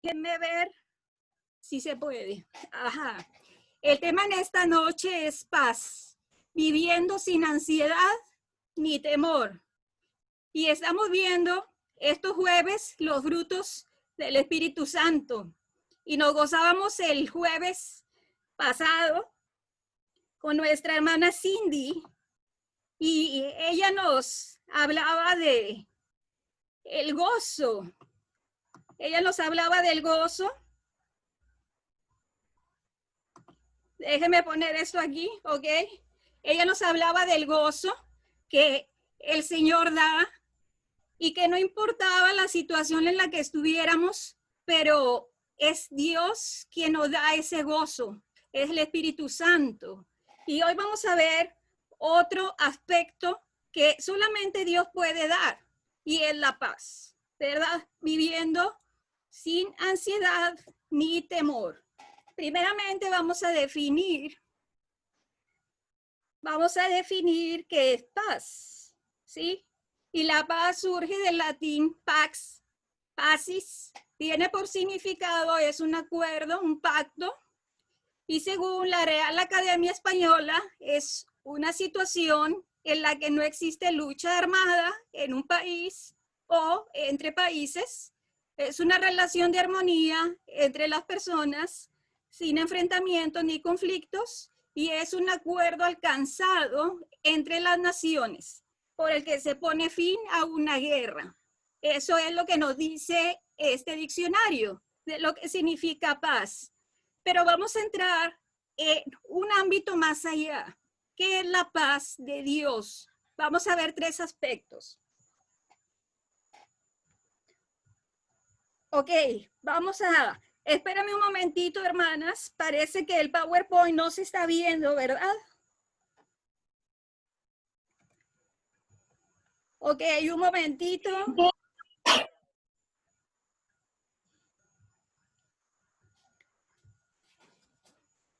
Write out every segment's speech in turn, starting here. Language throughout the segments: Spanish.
Déjenme ver si se puede. Ajá. El tema en esta noche es paz, viviendo sin ansiedad ni temor. Y estamos viendo estos jueves los frutos del Espíritu Santo. Y nos gozábamos el jueves pasado con nuestra hermana Cindy y ella nos hablaba de el gozo. Ella nos hablaba del gozo. Déjeme poner esto aquí, ¿ok? Ella nos hablaba del gozo que el Señor da y que no importaba la situación en la que estuviéramos, pero es Dios quien nos da ese gozo, es el Espíritu Santo. Y hoy vamos a ver otro aspecto que solamente Dios puede dar, y es la paz, ¿verdad? Viviendo sin ansiedad ni temor. Primeramente vamos a definir qué es paz, ¿sí? Y la paz surge del latín pax, pacis, tiene por significado, es un acuerdo, un pacto, y según la Real Academia Española, es una situación en la que no existe lucha armada en un país o entre países, es una relación de armonía entre las personas sin enfrentamientos ni conflictos, y es un acuerdo alcanzado entre las naciones por el que se pone fin a una guerra. Eso es lo que nos dice este diccionario de lo que significa paz. Pero vamos a entrar en un ámbito más allá. ¿Qué es la paz de Dios? Vamos a ver tres aspectos. Ok, vamos a... Espérame un momentito, hermanas. Parece que el PowerPoint no se está viendo, ¿verdad? Ok, un momentito.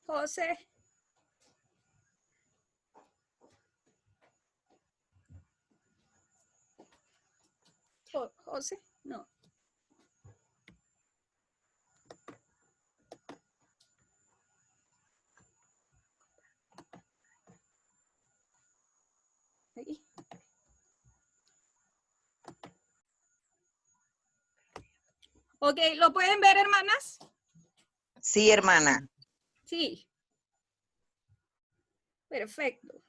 José. José, no. Ahí. Ok, ¿lo pueden ver, hermanas? Sí, hermana. Sí. Perfecto.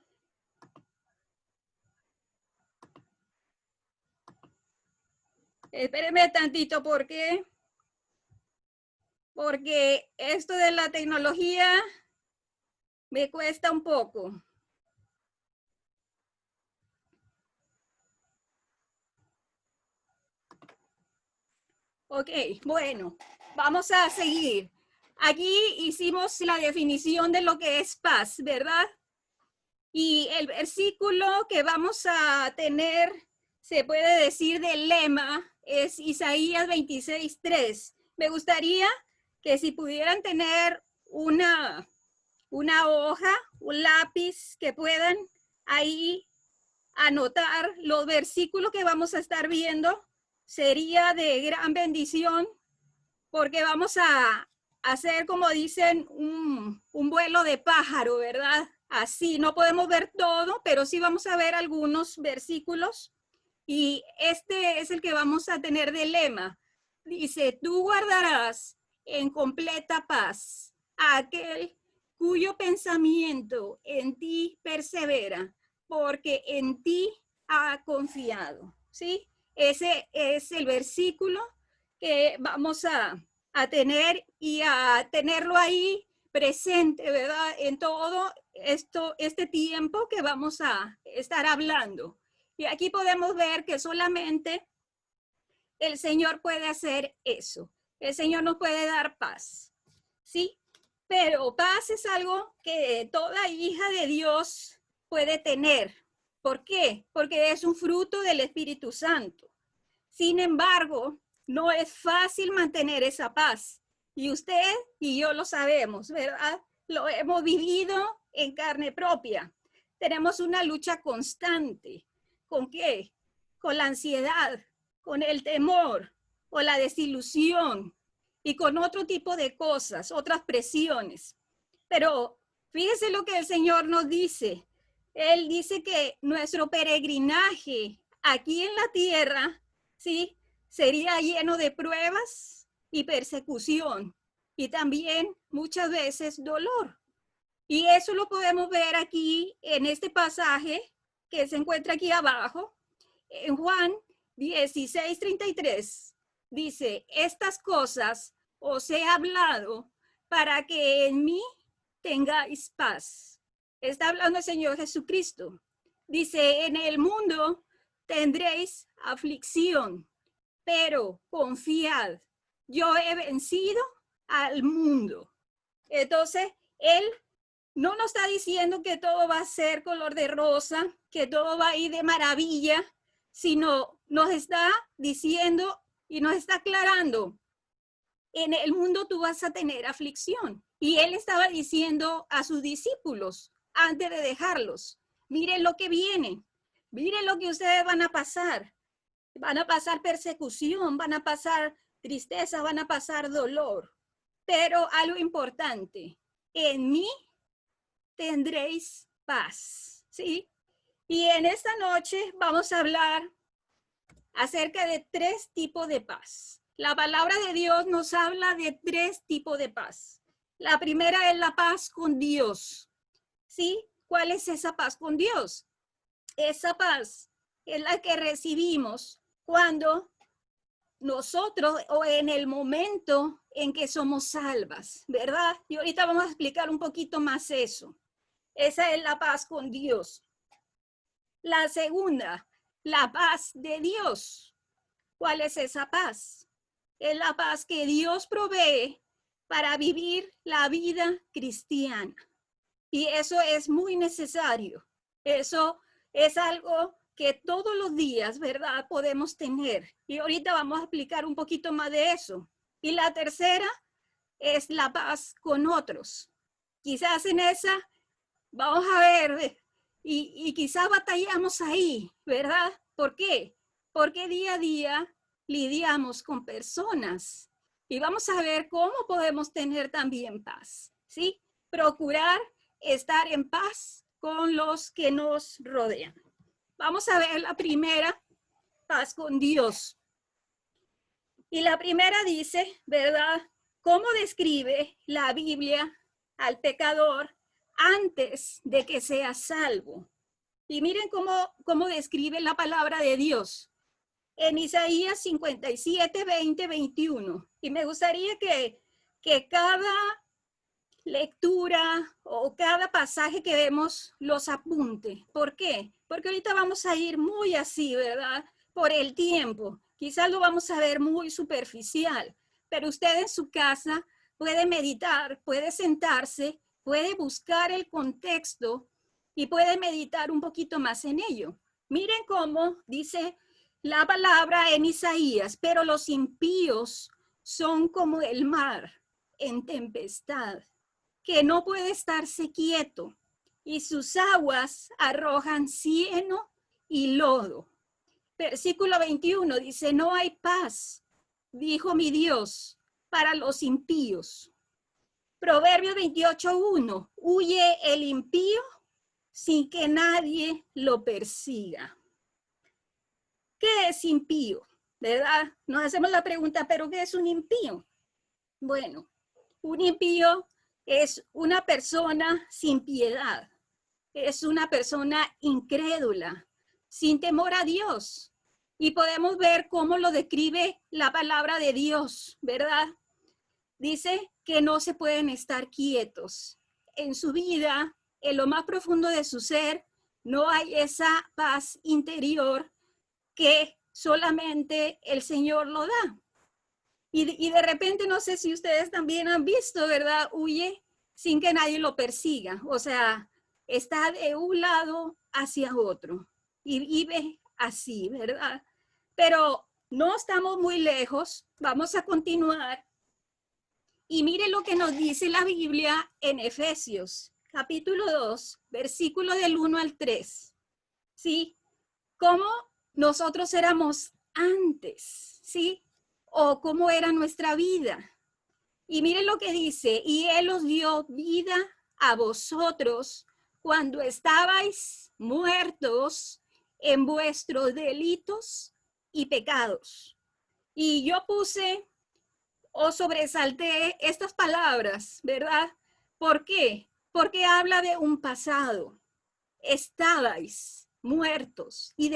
Espérenme tantito, porque esto de la tecnología me cuesta un poco. Ok, bueno, vamos a seguir. Aquí hicimos la definición de lo que es paz, ¿verdad? Y el versículo que vamos a tener, se puede decir del lema, es Isaías 26:3. Me gustaría que si pudieran tener una hoja, un lápiz, que puedan ahí anotar los versículos que vamos a estar viendo, sería de gran bendición, porque vamos a hacer, como dicen, un vuelo de pájaro, ¿verdad? Así, no podemos ver todo, pero sí vamos a ver algunos versículos, y este es el que vamos a tener de lema. Dice, tú guardarás en completa paz a aquel cuyo pensamiento en ti persevera, porque en ti ha confiado, ¿sí? Ese es el versículo que vamos a tener, y a tenerlo ahí presente, ¿verdad? En todo este tiempo que vamos a estar hablando. Y aquí podemos ver que solamente el Señor puede hacer eso. El Señor nos puede dar paz, ¿sí? Pero paz es algo que toda hija de Dios puede tener. ¿Por qué? Porque es un fruto del Espíritu Santo. Sin embargo, no es fácil mantener esa paz. Y usted y yo lo sabemos, ¿verdad? Lo hemos vivido en carne propia. Tenemos una lucha constante. ¿Con qué? Con la ansiedad, con el temor, con la desilusión. y con otro tipo de cosas, otras presiones. Pero fíjese lo que el Señor nos dice. Él dice que nuestro peregrinaje aquí en la tierra, ¿sí? Sería lleno de pruebas y persecución y también muchas veces dolor. Y eso lo podemos ver aquí en este pasaje que se encuentra aquí abajo, en Juan 16:33. Dice, estas cosas os he hablado para que en mí tengáis paz. Está hablando el Señor Jesucristo. Dice, en el mundo tendréis aflicción, pero confiad, yo he vencido al mundo. Entonces, Él no nos está diciendo que todo va a ser color de rosa, que todo va a ir de maravilla, sino nos está diciendo y nos está aclarando, en el mundo tú vas a tener aflicción. Y Él estaba diciendo a sus discípulos, antes de dejarlos, miren lo que viene, miren lo que ustedes van a pasar persecución, van a pasar tristeza, van a pasar dolor. Pero algo importante, en mí tendréis paz, ¿sí? Y en esta noche vamos a hablar acerca de 3 tipos de paz. La palabra de Dios nos habla de 3 tipos de paz. La primera es la paz con Dios, ¿sí? ¿Cuál es esa paz con Dios? Esa paz es la que recibimos cuando nosotros o en el momento en que somos salvas, ¿verdad? Y ahorita vamos a explicar un poquito más eso. Esa es la paz con Dios. La segunda, la paz de Dios. ¿Cuál es esa paz? Es la paz que Dios provee para vivir la vida cristiana. Y eso es muy necesario. Eso es algo que todos los días, ¿verdad?, podemos tener. Y ahorita vamos a explicar un poquito más de eso. Y la tercera es la paz con otros. Quizás en esa vamos a ver y quizás batallamos ahí, ¿verdad? ¿Por qué? Porque día a día lidiamos con personas y vamos a ver cómo podemos tener también paz, ¿sí? Procurar estar en paz con los que nos rodean. Vamos a ver la primera, paz con Dios. Y la primera dice, ¿verdad? ¿Cómo describe la Biblia al pecador antes de que sea salvo? Y miren cómo describe la palabra de Dios en Isaías 57, 20, 21. Y me gustaría que cada lectura o cada pasaje que vemos los apunte. ¿Por qué? Porque ahorita vamos a ir muy así, ¿verdad? Por el tiempo. Quizás lo vamos a ver muy superficial, pero usted en su casa puede meditar, puede sentarse, puede buscar el contexto y puede meditar un poquito más en ello. Miren cómo dice la palabra en Isaías, pero los impíos son como el mar en tempestad, que no puede estarse quieto, y sus aguas arrojan cieno y lodo. Versículo 21 dice, no hay paz, dijo mi Dios, para los impíos. Proverbio 28:1, huye el impío sin que nadie lo persiga. ¿Qué es impío? ¿Verdad? Nos hacemos la pregunta, ¿pero qué es un impío? Bueno, un impío es una persona sin piedad, es una persona incrédula, sin temor a Dios. Y podemos ver cómo lo describe la palabra de Dios, ¿verdad? Dice que no se pueden estar quietos. En su vida, en lo más profundo de su ser, no hay esa paz interior que solamente el Señor lo da. Y de repente, no sé si ustedes también han visto, ¿verdad? Huye sin que nadie lo persiga. O sea, está de un lado hacia otro y vive así, ¿verdad? Pero no estamos muy lejos. Vamos a continuar. Y mire lo que nos dice la Biblia en Efesios, capítulo 2, versículo del 1 al 3. ¿Sí? Cómo nosotros éramos antes, ¿sí? O cómo era nuestra vida. Y miren lo que dice, y Él os dio vida a vosotros cuando estabais muertos en vuestros delitos y pecados. Y yo puse o sobresalté estas palabras, ¿verdad? ¿Por qué? Porque habla de un pasado. Estabais muertos y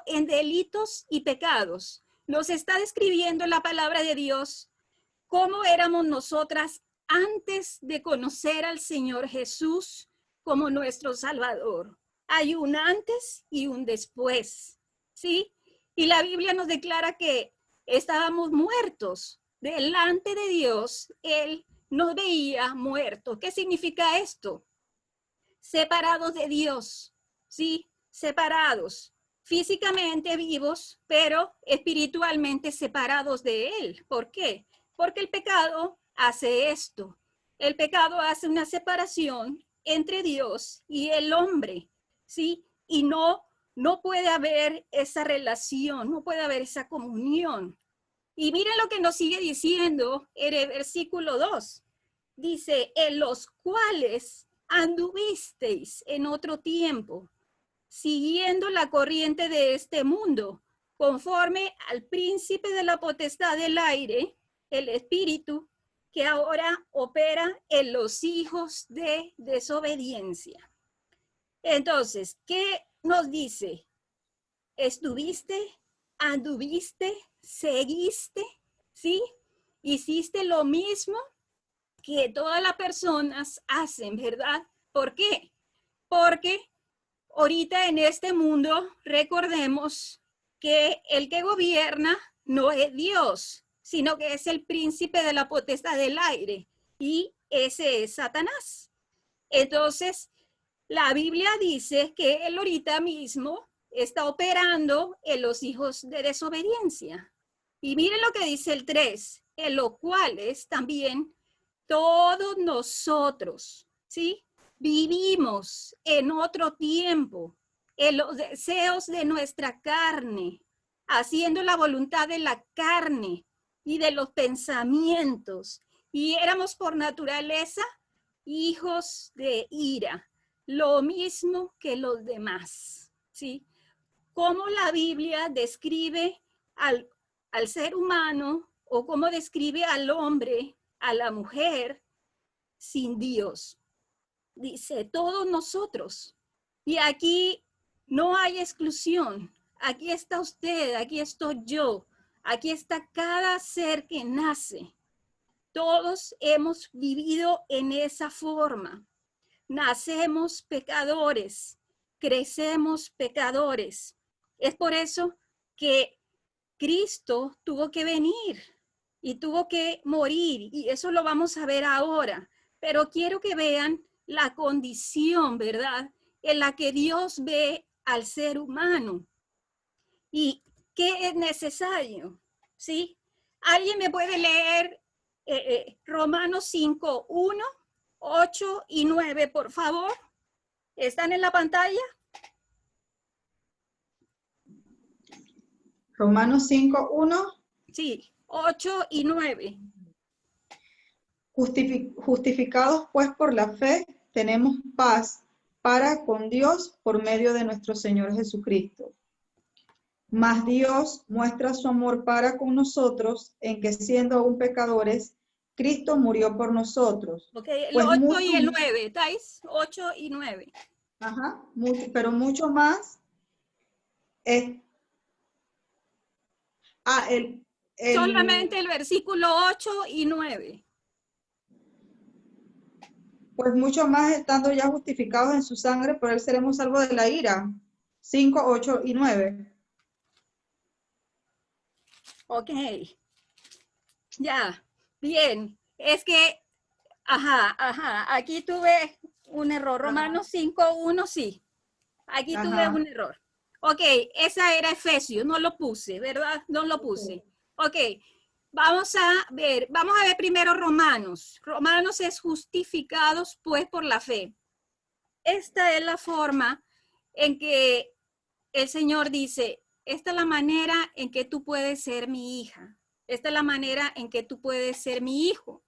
en delitos y pecados. Nos está describiendo la palabra de Dios cómo éramos nosotras antes de conocer al Señor Jesús como nuestro Salvador. Hay un antes y un después, ¿sí? Y la Biblia nos declara que estábamos muertos delante de Dios. Él nos veía muertos. ¿Qué significa esto? Separados de Dios, ¿sí? Separados, físicamente vivos, pero espiritualmente separados de Él. ¿Por qué? Porque el pecado hace esto. El pecado hace una separación entre Dios y el hombre, ¿sí? Y no puede haber esa relación, no puede haber esa comunión. Y miren lo que nos sigue diciendo en el versículo 2. Dice, en los cuales anduvisteis en otro tiempo, siguiendo la corriente de este mundo, conforme al príncipe de la potestad del aire, el espíritu que ahora opera en los hijos de desobediencia. Entonces, ¿qué nos dice? ¿Estuviste? ¿Anduviste? ¿Seguiste? ¿Sí? ¿Hiciste lo mismo que todas las personas hacen, verdad? ¿Por qué? Porque ahorita en este mundo recordemos que el que gobierna no es Dios, sino que es el príncipe de la potestad del aire y ese es Satanás. Entonces, la Biblia dice que él ahorita mismo está operando en los hijos de desobediencia. Y miren lo que dice el 3, en los cuales también todos nosotros, ¿sí? Vivimos en otro tiempo, en los deseos de nuestra carne, haciendo la voluntad de la carne y de los pensamientos. Y éramos por naturaleza hijos de ira, lo mismo que los demás, ¿sí? Cómo la Biblia describe al ser humano o cómo describe al hombre, a la mujer sin Dios. Dice, todos nosotros. Y aquí no hay exclusión. Aquí está usted, aquí estoy yo, aquí está cada ser que nace. Todos hemos vivido en esa forma. Nacemos pecadores, crecemos pecadores. Es por eso que Cristo tuvo que venir y tuvo que morir, y eso lo vamos a ver ahora. Pero quiero que vean la condición, ¿verdad?, en la que Dios ve al ser humano y qué es necesario, ¿sí? ¿Alguien me puede leer Romanos 5, 1, 8 y 9, por favor? ¿Están en la pantalla? Romanos 5, 1. Sí, 8 y 9. Justificados pues por la fe, tenemos paz para con Dios por medio de nuestro Señor Jesucristo. Mas Dios muestra su amor para con nosotros en que siendo aún pecadores, Cristo murió por nosotros. Ok, el Pues 8 y el 9, ¿estáis? 8 y 9. Ajá, pero mucho más es... Solamente el versículo 8 y 9. Pues mucho más estando ya justificados en su sangre, por él seremos salvos de la ira. 5, 8 y 9. Ok, ya, bien. Es que, aquí tuve un error. Romanos 5, 1, sí. Aquí tuve un error. Ok, esa era Efesios, no lo puse, ¿verdad? No lo puse. Ok, vamos a ver primero Romanos. Romanos es justificados pues por la fe. Esta es la forma en que el Señor dice, esta es la manera en que tú puedes ser mi hija. Esta es la manera en que tú puedes ser mi hijo.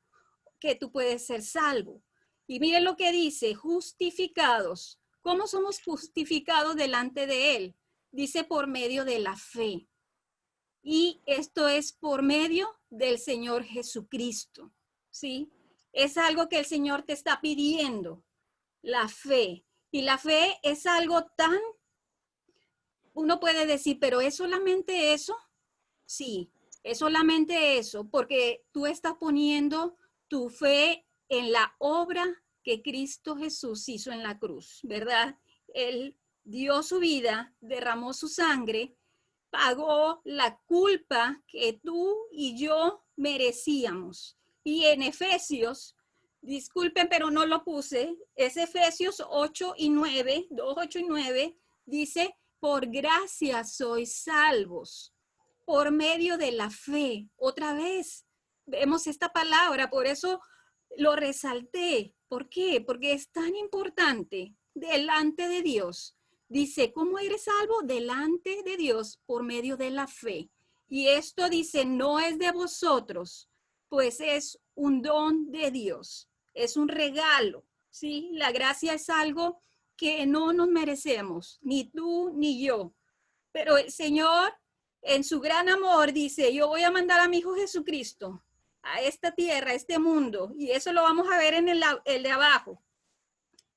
que tú puedes ser salvo. Y miren lo que dice, justificados. ¿Cómo somos justificados delante de Él? Dice por medio de la fe. Y esto es por medio del Señor Jesucristo, ¿sí? Es algo que el Señor te está pidiendo, la fe. Y la fe es algo tan, uno puede decir, pero ¿es solamente eso? Sí, es solamente eso, porque tú estás poniendo tu fe en la obra que Cristo Jesús hizo en la cruz, ¿verdad? Él dio su vida, derramó su sangre, pagó la culpa que tú y yo merecíamos. Y en Efesios, disculpen, pero no lo puse, es Efesios 8 y 9, 2, 8 y 9, dice, por gracia sois salvos, por medio de la fe. Otra vez, vemos esta palabra, por eso lo resalté. ¿Por qué? Porque es tan importante delante de Dios. Dice, ¿cómo eres salvo? Delante de Dios por medio de la fe. Y esto dice, no es de vosotros, pues es un don de Dios, es un regalo, ¿sí? La gracia es algo que no nos merecemos, ni tú ni yo. Pero el Señor, en su gran amor, dice, yo voy a mandar a mi Hijo Jesucristo a esta tierra, a este mundo, y eso lo vamos a ver en el de abajo.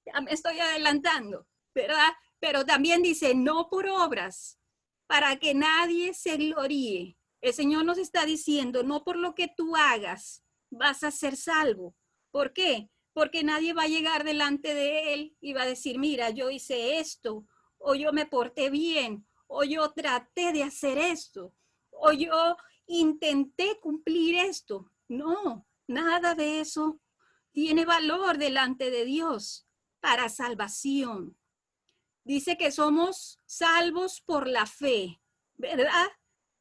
Ya me estoy adelantando, ¿verdad? Pero también dice, no por obras, para que nadie se gloríe. El Señor nos está diciendo, no por lo que tú hagas vas a ser salvo. ¿Por qué? Porque nadie va a llegar delante de Él y va a decir, mira, yo hice esto, o yo me porté bien, o yo traté de hacer esto, o yo intenté cumplir esto. No, nada de eso tiene valor delante de Dios para salvación. Dice que somos salvos por la fe, ¿verdad?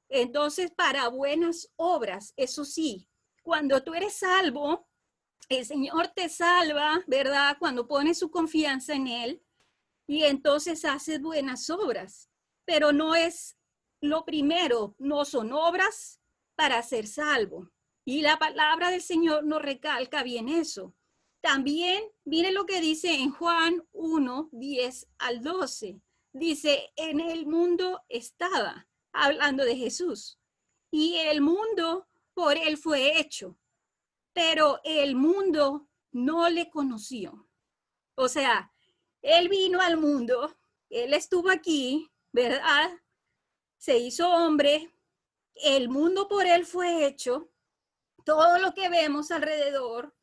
Entonces, para buenas obras, eso sí, cuando tú eres salvo, el Señor te salva, ¿verdad? Cuando pones su confianza en Él y entonces haces buenas obras, pero no es lo primero, no son obras para ser salvo. Y la palabra del Señor nos recalca bien eso. También, mire lo que dice en Juan 1, 10 al 12. Dice, en el mundo estaba, hablando de Jesús, y el mundo por él fue hecho, pero el mundo no le conoció. O sea, él vino al mundo, él estuvo aquí, ¿verdad? Se hizo hombre, el mundo por él fue hecho, todo lo que vemos alrededor,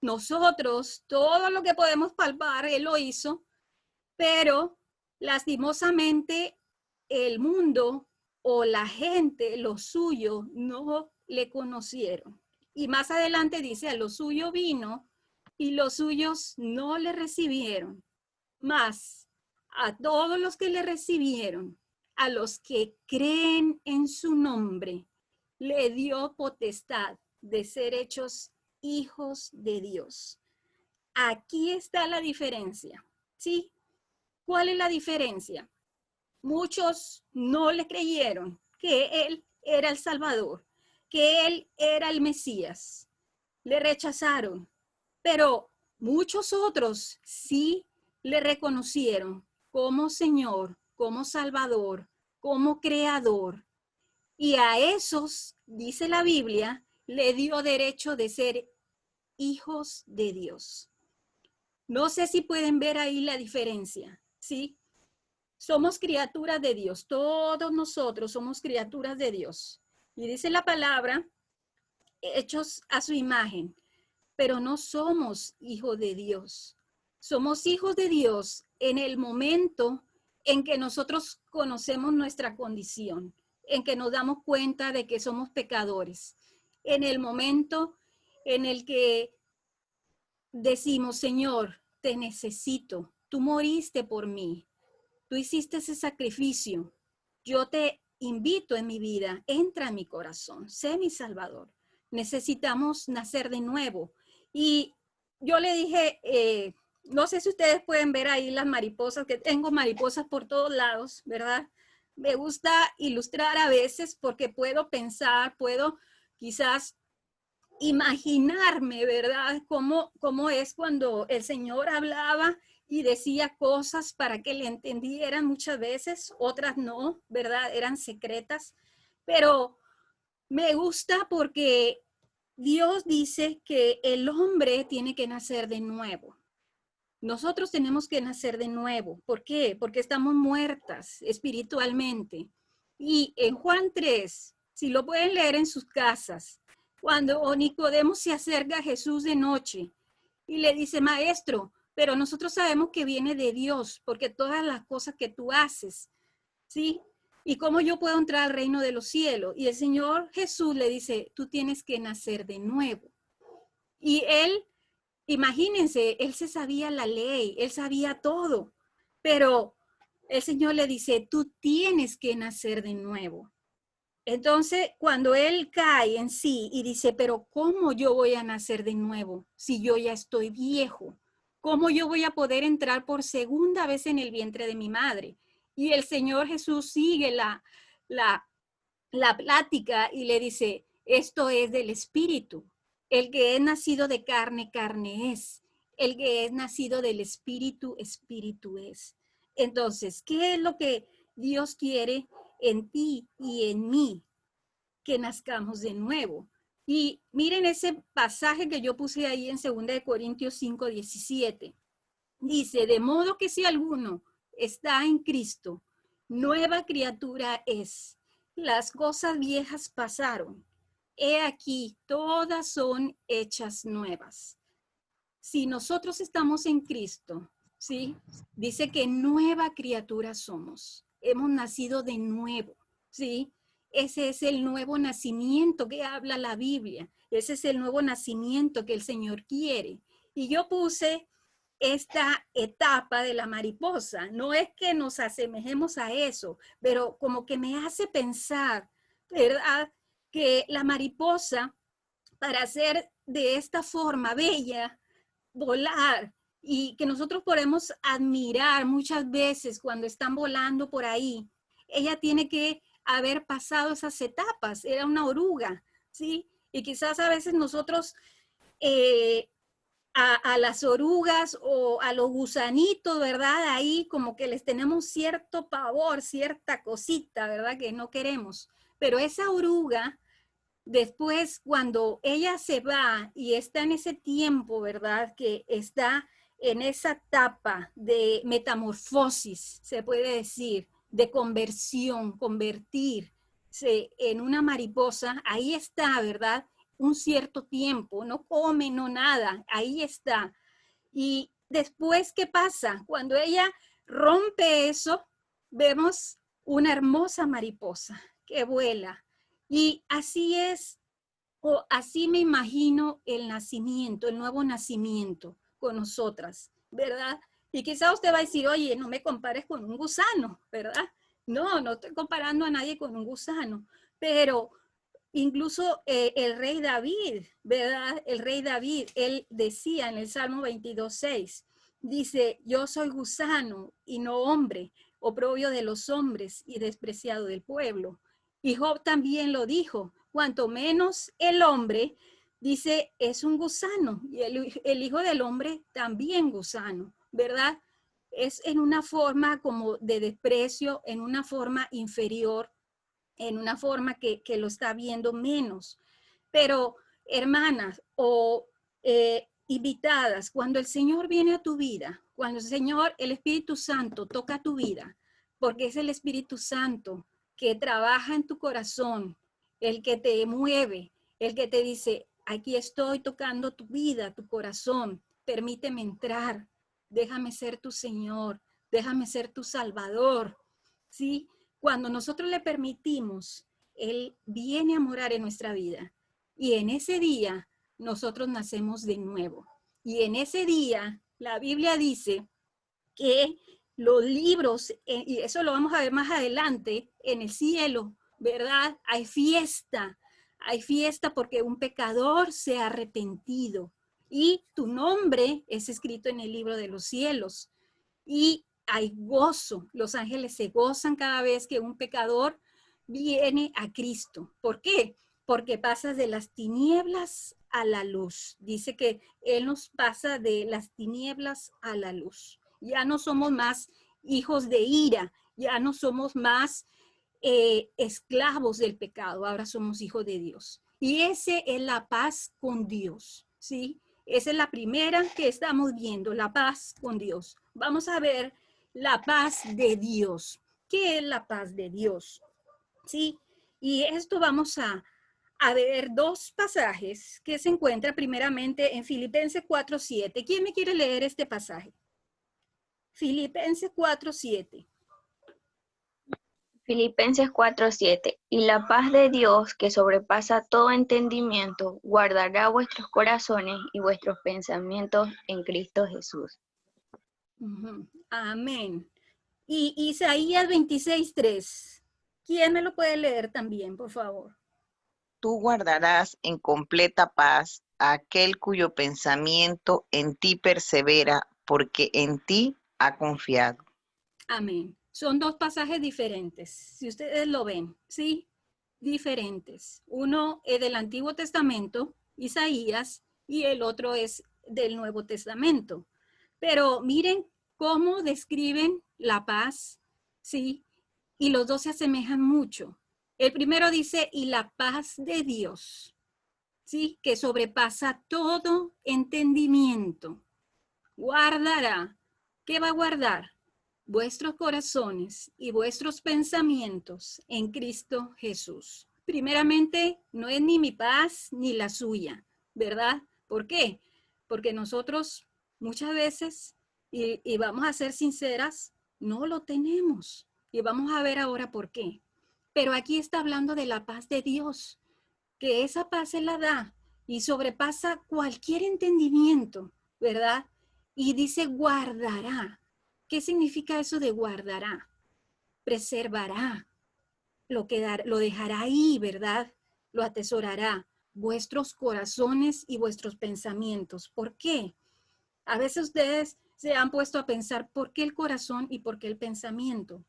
nosotros, todo lo que podemos palpar, él lo hizo, pero lastimosamente el mundo o la gente, lo suyo, no le conocieron. Y más adelante dice, a lo suyo vino y los suyos no le recibieron. Mas a todos los que le recibieron, a los que creen en su nombre, le dio potestad de ser hechos hijos de Dios. Aquí está la diferencia, ¿sí? ¿Cuál es la diferencia? Muchos no le creyeron que Él era el Salvador, que Él era el Mesías. Le rechazaron, pero muchos otros sí le reconocieron como Señor, como Salvador, como Creador. Y a esos, dice la Biblia, le dio derecho de ser hijos de Dios. No sé si pueden ver ahí la diferencia, ¿sí? Somos criaturas de Dios, todos nosotros somos criaturas de Dios. Y dice la palabra, hechos a su imagen, pero no somos hijos de Dios. Somos hijos de Dios en el momento en que nosotros conocemos nuestra condición, en que nos damos cuenta de que somos pecadores, en el momento en el que decimos, Señor, te necesito, tú moriste por mí, tú hiciste ese sacrificio, yo te invito en mi vida, entra en mi corazón, sé mi Salvador. Necesitamos nacer de nuevo. Y yo le dije, no sé si ustedes pueden ver ahí las mariposas, que tengo mariposas por todos lados, ¿verdad? Me gusta ilustrar a veces porque puedo pensar, puedo quizás imaginarme, ¿verdad? Cómo es cuando el Señor hablaba y decía cosas para que le entendieran muchas veces, otras no, ¿verdad? Eran secretas, pero me gusta porque Dios dice que el hombre tiene que nacer de nuevo. Nosotros tenemos que nacer de nuevo. ¿Por qué? Porque estamos muertas espiritualmente. Y en Juan 3, si lo pueden leer en sus casas, cuando Nicodemo se acerca a Jesús de noche y le dice, maestro, pero nosotros sabemos que viene de Dios, porque todas las cosas que tú haces, ¿sí? ¿Y cómo yo puedo entrar al reino de los cielos? Y el Señor Jesús le dice, tú tienes que nacer de nuevo. Y él, imagínense, él se sabía la ley, él sabía todo, pero el Señor le dice, tú tienes que nacer de nuevo. Entonces, cuando él cae en sí y dice, pero ¿cómo yo voy a nacer de nuevo si yo ya estoy viejo? ¿Cómo yo voy a poder entrar por segunda vez en el vientre de mi madre? Y el Señor Jesús sigue la, la plática y le dice, esto es del Espíritu. El que es nacido de carne, carne es. El que es nacido del Espíritu, Espíritu es. Entonces, ¿qué es lo que Dios quiere en ti y en mí? Que nazcamos de nuevo. Y miren ese pasaje que yo puse ahí en 2 Corintios 5:17. Dice, de modo que si alguno está en Cristo, nueva criatura es. Las cosas viejas pasaron. He aquí, todas son hechas nuevas. Si nosotros estamos en Cristo, ¿sí? Dice que nueva criatura somos. Hemos nacido de nuevo, ¿sí? Ese es el nuevo nacimiento que habla la Biblia. Ese es el nuevo nacimiento que el Señor quiere. Y yo puse esta etapa de la mariposa. No es que nos asemejemos a eso, pero como que me hace pensar, ¿verdad? Que la mariposa, para ser de esta forma bella, volar, y que nosotros podemos admirar muchas veces cuando están volando por ahí, ella tiene que haber pasado esas etapas, era una oruga, ¿sí? Y quizás a veces nosotros eh, a las orugas o a los gusanitos, ¿verdad? Ahí como que les tenemos cierto pavor, cierta cosita, ¿verdad? Que no queremos. Pero esa oruga, después cuando ella se va y está en ese tiempo, ¿verdad? Que está en esa etapa de metamorfosis, se puede decir, de conversión, convertirse en una mariposa, ahí está, ¿verdad? Un cierto tiempo, no come, no nada, ahí está. Y después, ¿qué pasa? Cuando ella rompe eso, vemos una hermosa mariposa que vuela. Y así es, o así me imagino el nacimiento, el nuevo nacimiento con nosotras, ¿verdad? Y quizá usted va a decir, oye, no me compares con un gusano, ¿verdad? No, no estoy comparando a nadie con un gusano, pero incluso el rey David, ¿verdad? El rey David, él decía en el Salmo 22:6, dice, yo soy gusano y no hombre, oprobio de los hombres y despreciado del pueblo. Y Job también lo dijo, cuanto menos el hombre, dice, es un gusano, y el hijo del hombre también gusano, ¿verdad? Es en una forma como de desprecio, en una forma inferior, en una forma que lo está viendo menos. Pero, hermanas o invitadas, cuando el Señor viene a tu vida, cuando el Señor, el Espíritu Santo, toca tu vida, porque es el Espíritu Santo que trabaja en tu corazón, el que te mueve, el que te dice, aquí estoy tocando tu vida, tu corazón, permíteme entrar, déjame ser tu Señor, déjame ser tu Salvador, ¿sí? Cuando nosotros le permitimos, Él viene a morar en nuestra vida. Y en ese día, nosotros nacemos de nuevo. Y en ese día, la Biblia dice que los libros, y eso lo vamos a ver más adelante, en el cielo, ¿verdad? Hay fiesta porque un pecador se ha arrepentido. Y tu nombre es escrito en el libro de los cielos. Y hay gozo. Los ángeles se gozan cada vez que un pecador viene a Cristo. ¿Por qué? Porque pasas de las tinieblas a la luz. Dice que Él nos pasa de las tinieblas a la luz. Ya no somos más hijos de ira, ya no somos más esclavos del pecado, ahora somos hijos de Dios. Y ese es la paz con Dios, ¿sí? Esa es la primera que estamos viendo, la paz con Dios. Vamos a ver la paz de Dios. ¿Qué es la paz de Dios? ¿Sí? Y esto vamos a ver dos pasajes que se encuentran primeramente en Filipenses 4:7. ¿Quién me quiere leer este pasaje? Filipenses 4:7. Filipenses 4:7. Y la paz de Dios, que sobrepasa todo entendimiento, guardará vuestros corazones y vuestros pensamientos en Cristo Jesús. Amén. Y Isaías 26:3. ¿Quién me lo puede leer también, por favor? Tú guardarás en completa paz a aquel cuyo pensamiento en ti persevera, porque en ti ha confiado. Amén. Son dos pasajes diferentes, si ustedes lo ven, ¿sí? Diferentes. Uno es del Antiguo Testamento, Isaías, y el otro es del Nuevo Testamento. Pero miren cómo describen la paz, ¿sí? Y los dos se asemejan mucho. El primero dice, y la paz de Dios, ¿sí? Que sobrepasa todo entendimiento. Guardará. ¿Qué va a guardar? Vuestros corazones y vuestros pensamientos en Cristo Jesús. Primeramente, no es ni mi paz ni la suya, ¿verdad? ¿Por qué? Porque nosotros muchas veces, y vamos a ser sinceras, no lo tenemos. Y vamos a ver ahora por qué. Pero aquí está hablando de la paz de Dios, que esa paz se la da y sobrepasa cualquier entendimiento, ¿verdad? Y dice guardará. ¿Qué significa eso de guardará? Preservará, lo dejará ahí, ¿verdad? Lo atesorará, vuestros corazones y vuestros pensamientos. ¿Por qué? A veces ustedes se han puesto a pensar, ¿por qué el corazón y por qué el pensamiento?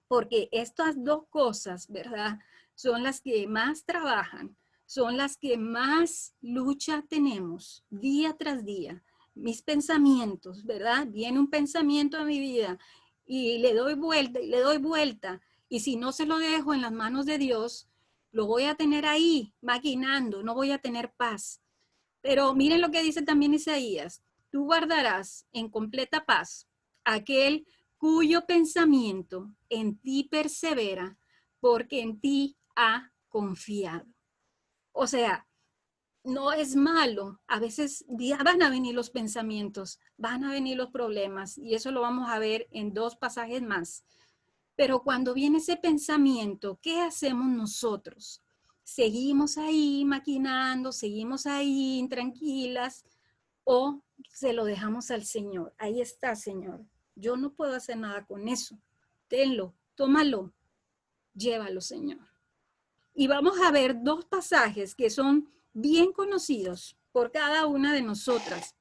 Porque estas dos cosas, ¿verdad? Son las que más trabajan, son las que más lucha tenemos día tras día. Mis pensamientos, ¿verdad? Viene un pensamiento a mi vida y le doy vuelta y le doy vuelta. Y si no se lo dejo en las manos de Dios, lo voy a tener ahí maquinando, no voy a tener paz. Pero miren lo que dice también Isaías. Tú guardarás en completa paz aquel cuyo pensamiento en ti persevera, porque en ti ha confiado. O sea, no es malo. A veces van a venir los pensamientos, van a venir los problemas, y eso lo vamos a ver en dos pasajes más. Pero cuando viene ese pensamiento, ¿qué hacemos nosotros? ¿Seguimos ahí maquinando, seguimos ahí intranquilas o se lo dejamos al Señor? Ahí está, Señor. Yo no puedo hacer nada con eso. Tenlo, tómalo, llévalo, Señor. Y vamos a ver dos pasajes que son bien conocidos por cada una de nosotras.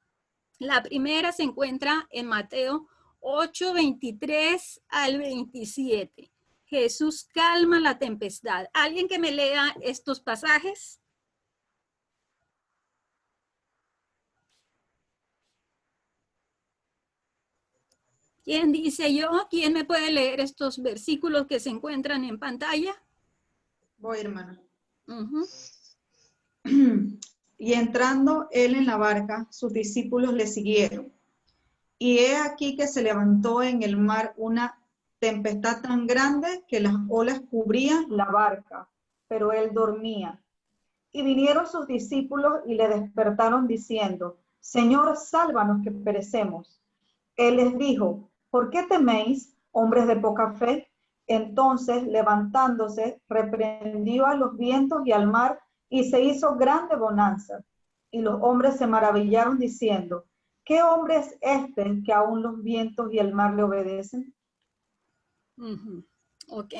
La primera se encuentra en Mateo 8:23 al 27. Jesús calma la tempestad. ¿Alguien que me lea estos pasajes? ¿Quién dice yo? ¿Quién me puede leer estos versículos que se encuentran en pantalla? Voy, hermana. Uh-huh. Y entrando él en la barca, sus discípulos le siguieron. Y he aquí que se levantó en el mar una tempestad tan grande que las olas cubrían la barca, pero él dormía. Y vinieron sus discípulos y le despertaron diciendo, Señor, sálvanos que perecemos. Él les dijo, ¿por qué teméis, hombres de poca fe? Entonces, levantándose, reprendió a los vientos y al mar, y se hizo grande bonanza. Y los hombres se maravillaron diciendo, ¿qué hombre es este que aún los vientos y el mar le obedecen? Ok,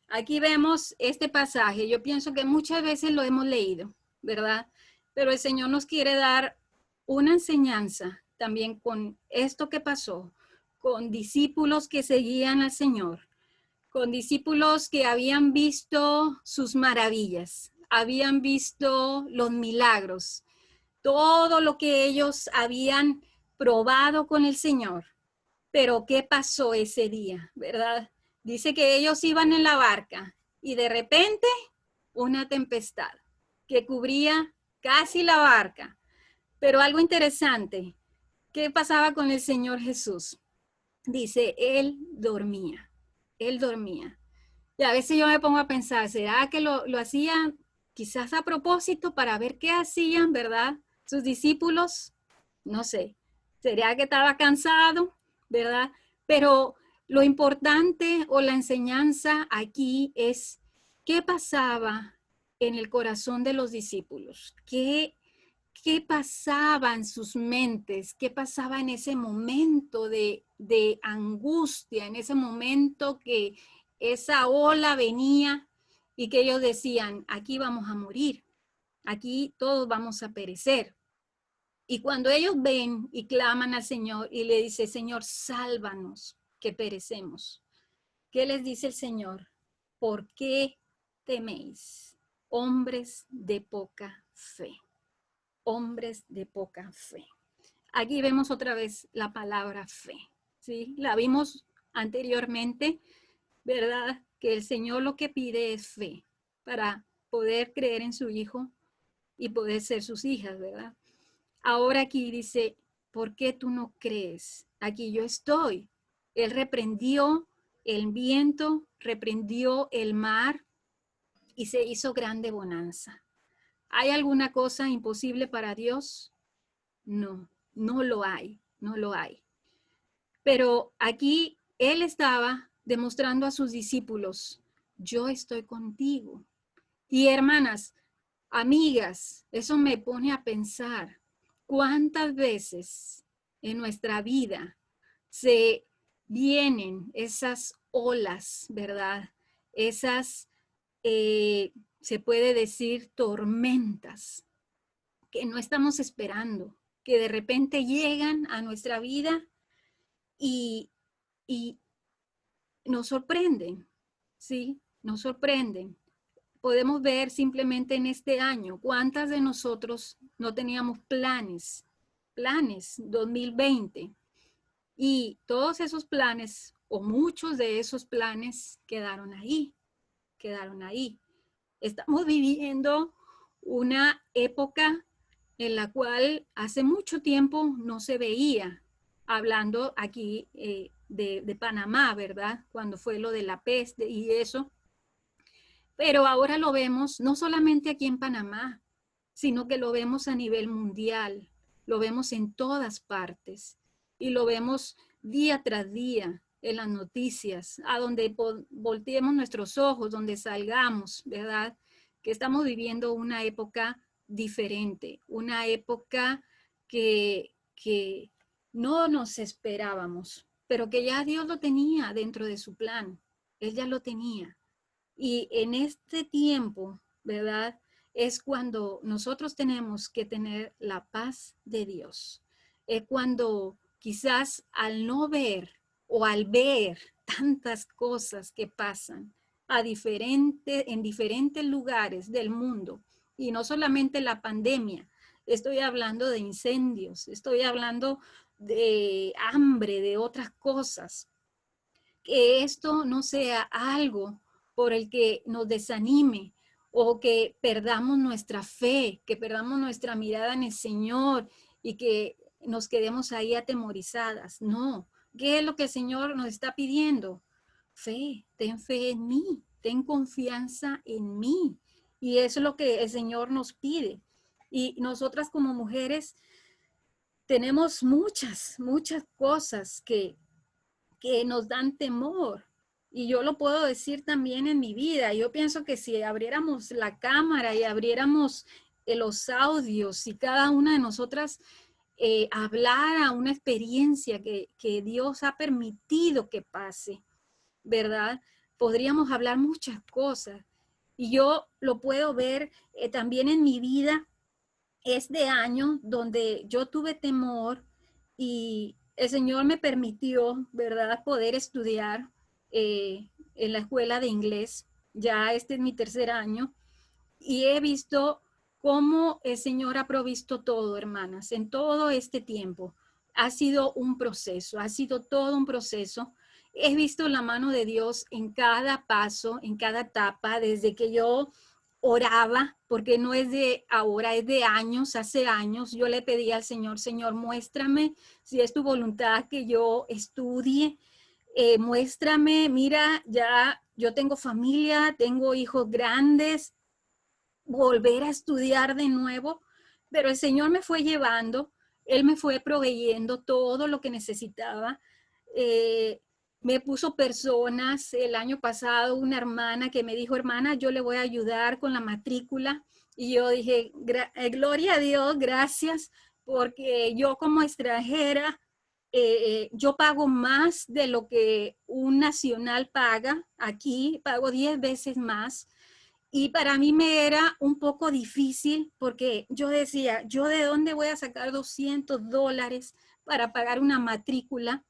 aquí vemos este pasaje. Yo pienso que muchas veces lo hemos leído, ¿verdad? Pero el Señor nos quiere dar una enseñanza también con esto que pasó, con discípulos que seguían al Señor, con discípulos que habían visto sus maravillas, habían visto los milagros, todo lo que ellos habían probado con el Señor. Pero ¿qué pasó ese día, verdad? Dice que ellos iban en la barca y de repente una tempestad que cubría casi la barca. Pero algo interesante, ¿qué pasaba con el Señor Jesús? Dice, Él dormía, Él dormía. Y a veces yo me pongo a pensar, ¿será que lo hacían quizás a propósito para ver qué hacían, verdad? Sus discípulos, no sé, ¿sería que estaba cansado, verdad? Pero lo importante o la enseñanza aquí es qué pasaba en el corazón de los discípulos, qué pasaba en sus mentes, qué pasaba en ese momento de angustia, en ese momento que esa ola venía y que ellos decían, aquí vamos a morir, aquí todos vamos a perecer. Y cuando ellos ven y claman al Señor y le dice, Señor, sálvanos, que perecemos. ¿Qué les dice el Señor? ¿Por qué teméis, hombres de poca fe? Hombres de poca fe. Aquí vemos otra vez la palabra fe, ¿sí? La vimos anteriormente, ¿verdad? Que el Señor lo que pide es fe para poder creer en su Hijo y poder ser sus hijas, ¿verdad? Ahora aquí dice, ¿por qué tú no crees? Aquí yo estoy. Él reprendió el viento, reprendió el mar y se hizo grande bonanza. ¿Hay alguna cosa imposible para Dios? No, no lo hay, no lo hay. Pero aquí Él estaba demostrando a sus discípulos, yo estoy contigo. Y hermanas, amigas, eso me pone a pensar cuántas veces en nuestra vida se vienen esas olas, ¿verdad? Esas, se puede decir, tormentas que no estamos esperando, que de repente llegan a nuestra vida y, y nos sorprenden, ¿sí? Nos sorprenden. Podemos ver simplemente en este año cuántas de nosotros no teníamos planes 2020, y todos esos planes o muchos de esos planes quedaron ahí, quedaron ahí. Estamos viviendo una época en la cual hace mucho tiempo no se veía, hablando aquí de Panamá, ¿verdad? Cuando fue lo de la peste y eso. Pero ahora lo vemos no solamente aquí en Panamá, sino que lo vemos a nivel mundial, lo vemos en todas partes y lo vemos día tras día en las noticias, a donde volteemos nuestros ojos, donde salgamos, ¿verdad? Que estamos viviendo una época diferente, una época que no nos esperábamos, pero que ya Dios lo tenía dentro de su plan, Él ya lo tenía. Y en este tiempo, ¿verdad? Es cuando nosotros tenemos que tener la paz de Dios. Es cuando quizás al no ver o al ver tantas cosas que pasan en diferentes lugares del mundo, y no solamente la pandemia, estoy hablando de incendios, estoy hablando de hambre, de otras cosas, que esto no sea algo por el que nos desanime o que perdamos nuestra fe, que perdamos nuestra mirada en el Señor y que nos quedemos ahí atemorizadas. No, ¿qué es lo que el Señor nos está pidiendo? Ten fe en mí, ten confianza en mí. Y eso es lo que el Señor nos pide. Y nosotras como mujeres tenemos muchas cosas que nos dan temor. Y yo lo puedo decir también en mi vida. Yo pienso que si abriéramos la cámara y abriéramos los audios y cada una de nosotras hablara una experiencia que Dios ha permitido que pase, ¿verdad? Podríamos hablar muchas cosas. Y yo lo puedo ver también en mi vida este año donde yo tuve temor y el Señor me permitió, ¿verdad?, poder estudiar en la escuela de inglés. Ya este es mi tercer año y he visto cómo el Señor ha provisto todo, hermanas, en todo este tiempo. Ha sido un proceso, ha sido todo un proceso. He visto la mano de Dios en cada paso, en cada etapa, desde que yo oraba, porque no es de ahora, es de años, hace años. Yo le pedí al Señor, Señor, muéstrame si es tu voluntad que yo estudie. Muéstrame, mira, ya yo tengo familia, tengo hijos grandes, volver a estudiar de nuevo, pero el Señor me fue llevando, Él me fue proveyendo todo lo que necesitaba. Eh, Me puso personas, el año pasado una hermana que me dijo, hermana, yo le voy a ayudar con la matrícula. Y yo dije, gloria a Dios, gracias, porque yo como extranjera, yo pago más de lo que un nacional paga aquí, pago 10 veces más. Y para mí me era un poco difícil porque yo decía, ¿yo de dónde voy a sacar $200 para pagar una matrícula?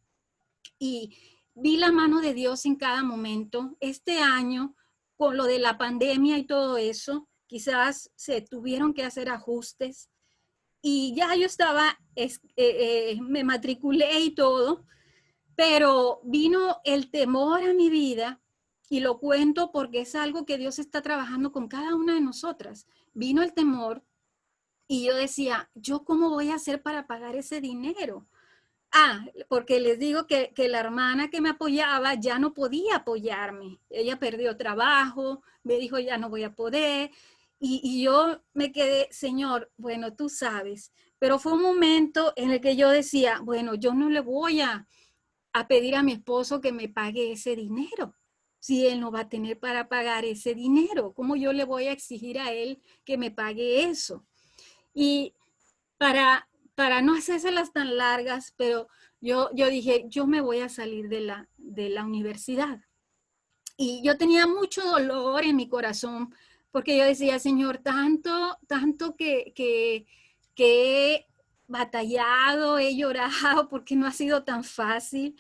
Y vi la mano de Dios en cada momento. Este año, con lo de la pandemia y todo eso, quizás se tuvieron que hacer ajustes. Y ya yo estaba, me matriculé y todo, pero vino el temor a mi vida y lo cuento porque es algo que Dios está trabajando con cada una de nosotras. Vino el temor y yo decía, ¿yo cómo voy a hacer para pagar ese dinero? Porque les digo que la hermana que me apoyaba ya no podía apoyarme. Ella perdió trabajo, me dijo, ya no voy a poder. Y yo me quedé, Señor, bueno, tú sabes. Pero fue un momento en el que yo decía, bueno, yo no le voy a pedir a mi esposo que me pague ese dinero. Si él no va a tener para pagar ese dinero, ¿cómo yo le voy a exigir a él que me pague eso? Y para no hacérselas tan largas, pero yo dije, yo me voy a salir de la universidad. Y yo tenía mucho dolor en mi corazón, porque yo decía, Señor, tanto que he batallado, he llorado, porque no ha sido tan fácil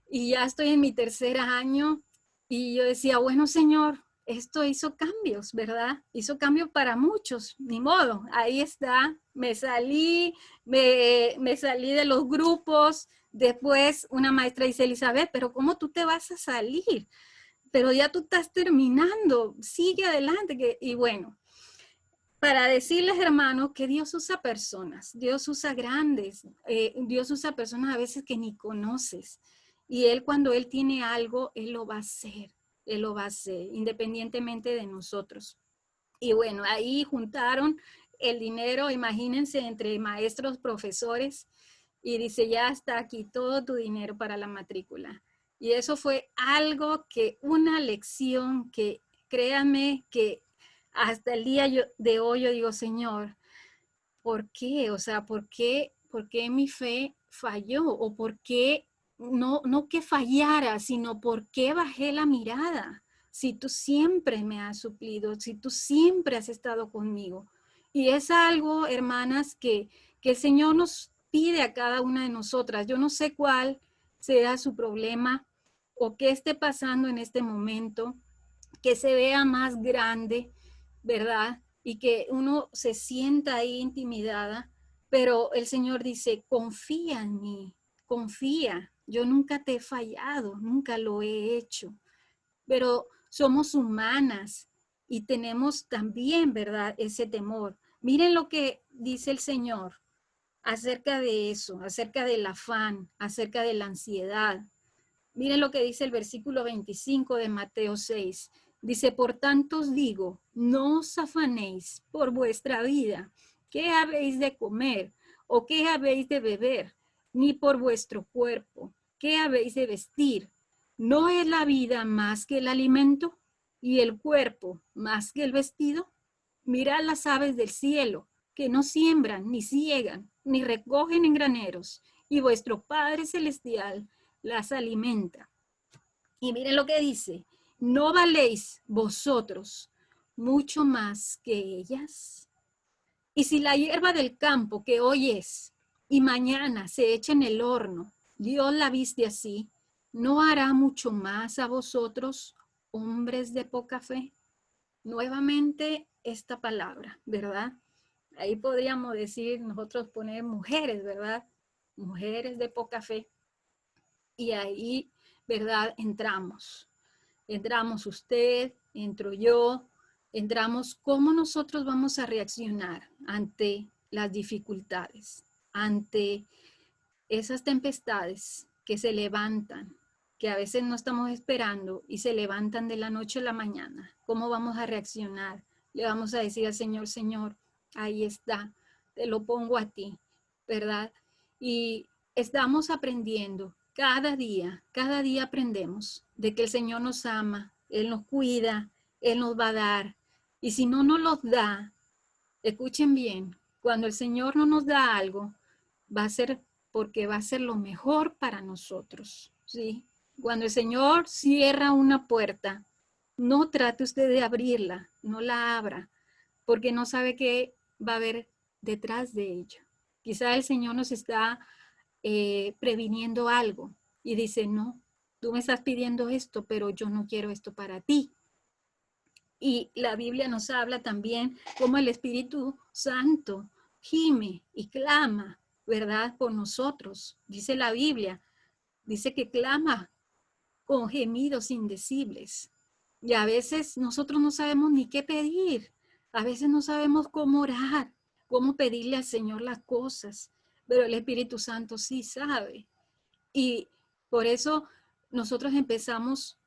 y ya estoy en mi tercer año y yo decía, bueno, Señor, esto hizo cambios, ¿verdad? Hizo cambios para muchos, ni modo, ahí está, me salí de los grupos, después una maestra dice, Elizabeth, pero ¿cómo tú te vas a salir? Pero ya tú estás terminando, sigue adelante, y bueno, para decirles, hermanos, que Dios usa personas, Dios usa grandes, Dios usa personas a veces que ni conoces. Y Él cuando Él tiene algo, Él lo va a hacer, Él lo va a hacer, independientemente de nosotros. Y bueno, ahí juntaron el dinero, imagínense, entre maestros, profesores, y dice, ya está aquí todo tu dinero para la matrícula. Y eso fue algo que, una lección que, créanme, que hasta el día de hoy yo digo, Señor, ¿por qué? O sea, ¿por qué mi fe falló? ¿O por qué no que fallara, sino por qué bajé la mirada? Si tú siempre me has suplido, si tú siempre has estado conmigo. Y es algo, hermanas, que el Señor nos pide a cada una de nosotras. Yo no sé cuál sea su problema o qué esté pasando en este momento, que se vea más grande, ¿verdad? Y que uno se sienta ahí intimidada, pero el Señor dice, confía en mí, confía, yo nunca te he fallado, nunca lo he hecho, pero somos humanas y tenemos también, ¿verdad? Ese temor. Miren lo que dice el Señor acerca de eso, acerca del afán, acerca de la ansiedad. Miren lo que dice el versículo 25 de Mateo 6. Dice, por tanto os digo, no os afanéis por vuestra vida, qué habéis de comer o qué habéis de beber, ni por vuestro cuerpo, qué habéis de vestir. ¿No es la vida más que el alimento y el cuerpo más que el vestido? Mirad las aves del cielo, que no siembran, ni ciegan, ni recogen en graneros, y vuestro Padre Celestial las alimenta. Y miren lo que dice, ¿no valéis vosotros mucho más que ellas? Y si la hierba del campo que hoy es y mañana se echa en el horno, Dios la viste así, ¿no hará mucho más a vosotros, hombres de poca fe? Nuevamente esta palabra, ¿verdad? Ahí podríamos decir, nosotros poner mujeres, ¿verdad? Mujeres de poca fe. Y ahí, ¿verdad? Entramos usted, entro yo, entramos cómo nosotros vamos a reaccionar ante las dificultades, ante esas tempestades que se levantan, que a veces no estamos esperando y se levantan de la noche a la mañana. ¿Cómo vamos a reaccionar? Le vamos a decir al Señor, Señor, ahí está, te lo pongo a ti, ¿verdad? Y estamos aprendiendo cada día aprendemos de que el Señor nos ama, Él nos cuida, Él nos va a dar. Y si no nos los da, escuchen bien, cuando el Señor no nos da algo, va a ser porque va a ser lo mejor para nosotros, ¿sí? Cuando el Señor cierra una puerta, no trate usted de abrirla, no la abra, porque no sabe qué va a haber detrás de ella. Quizá el Señor nos está previniendo algo y dice, no, tú me estás pidiendo esto, pero yo no quiero esto para ti. Y la Biblia nos habla también cómo el Espíritu Santo gime y clama, ¿verdad? Por nosotros. Dice la Biblia, dice que clama con gemidos indecibles. Y a veces nosotros no sabemos ni qué pedir. A veces no sabemos cómo orar, cómo pedirle al Señor las cosas. Pero el Espíritu Santo sí sabe. Y por eso nosotros empezamos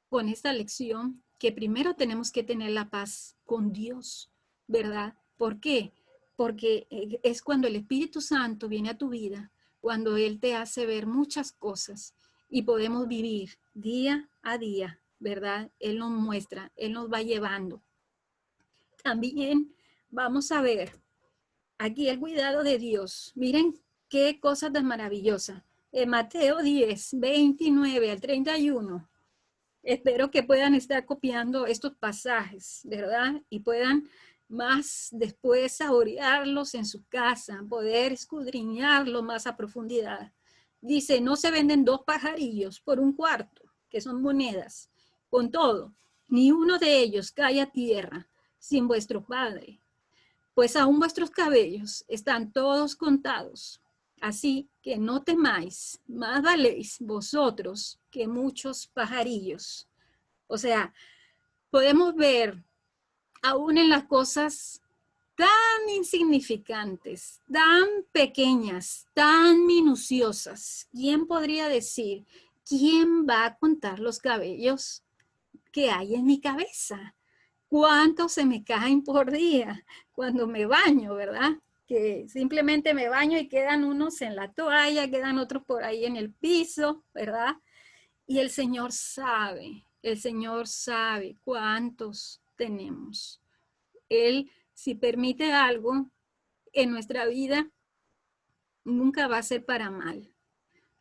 con esta lección que primero tenemos que tener la paz con Dios, ¿verdad? ¿Por qué? Porque es cuando el Espíritu Santo viene a tu vida, cuando Él te hace ver muchas cosas y podemos vivir día a día, ¿verdad? Él nos muestra, Él nos va llevando. También vamos a ver aquí el cuidado de Dios. Miren qué cosa tan maravillosa. En Mateo 10, 29 al 31. Espero que puedan estar copiando estos pasajes, ¿verdad? Y puedan más después saborearlos en su casa, poder escudriñarlos más a profundidad. Dice, no se venden 2 pajarillos por 1/4, que son monedas. Con todo, ni uno de ellos cae a tierra sin vuestro Padre, pues aún vuestros cabellos están todos contados. Así que no temáis, más valéis vosotros que muchos pajarillos. O sea, podemos ver aún en las cosas tan insignificantes, tan pequeñas, tan minuciosas. ¿Quién podría decir, quién va a contar los cabellos que hay en mi cabeza? ¿Cuántos se me caen por día cuando me baño, verdad? Que simplemente me baño y quedan unos en la toalla, quedan otros por ahí en el piso, ¿verdad? Y el Señor sabe cuántos tenemos. Él, si permite algo en nuestra vida, nunca va a ser para mal.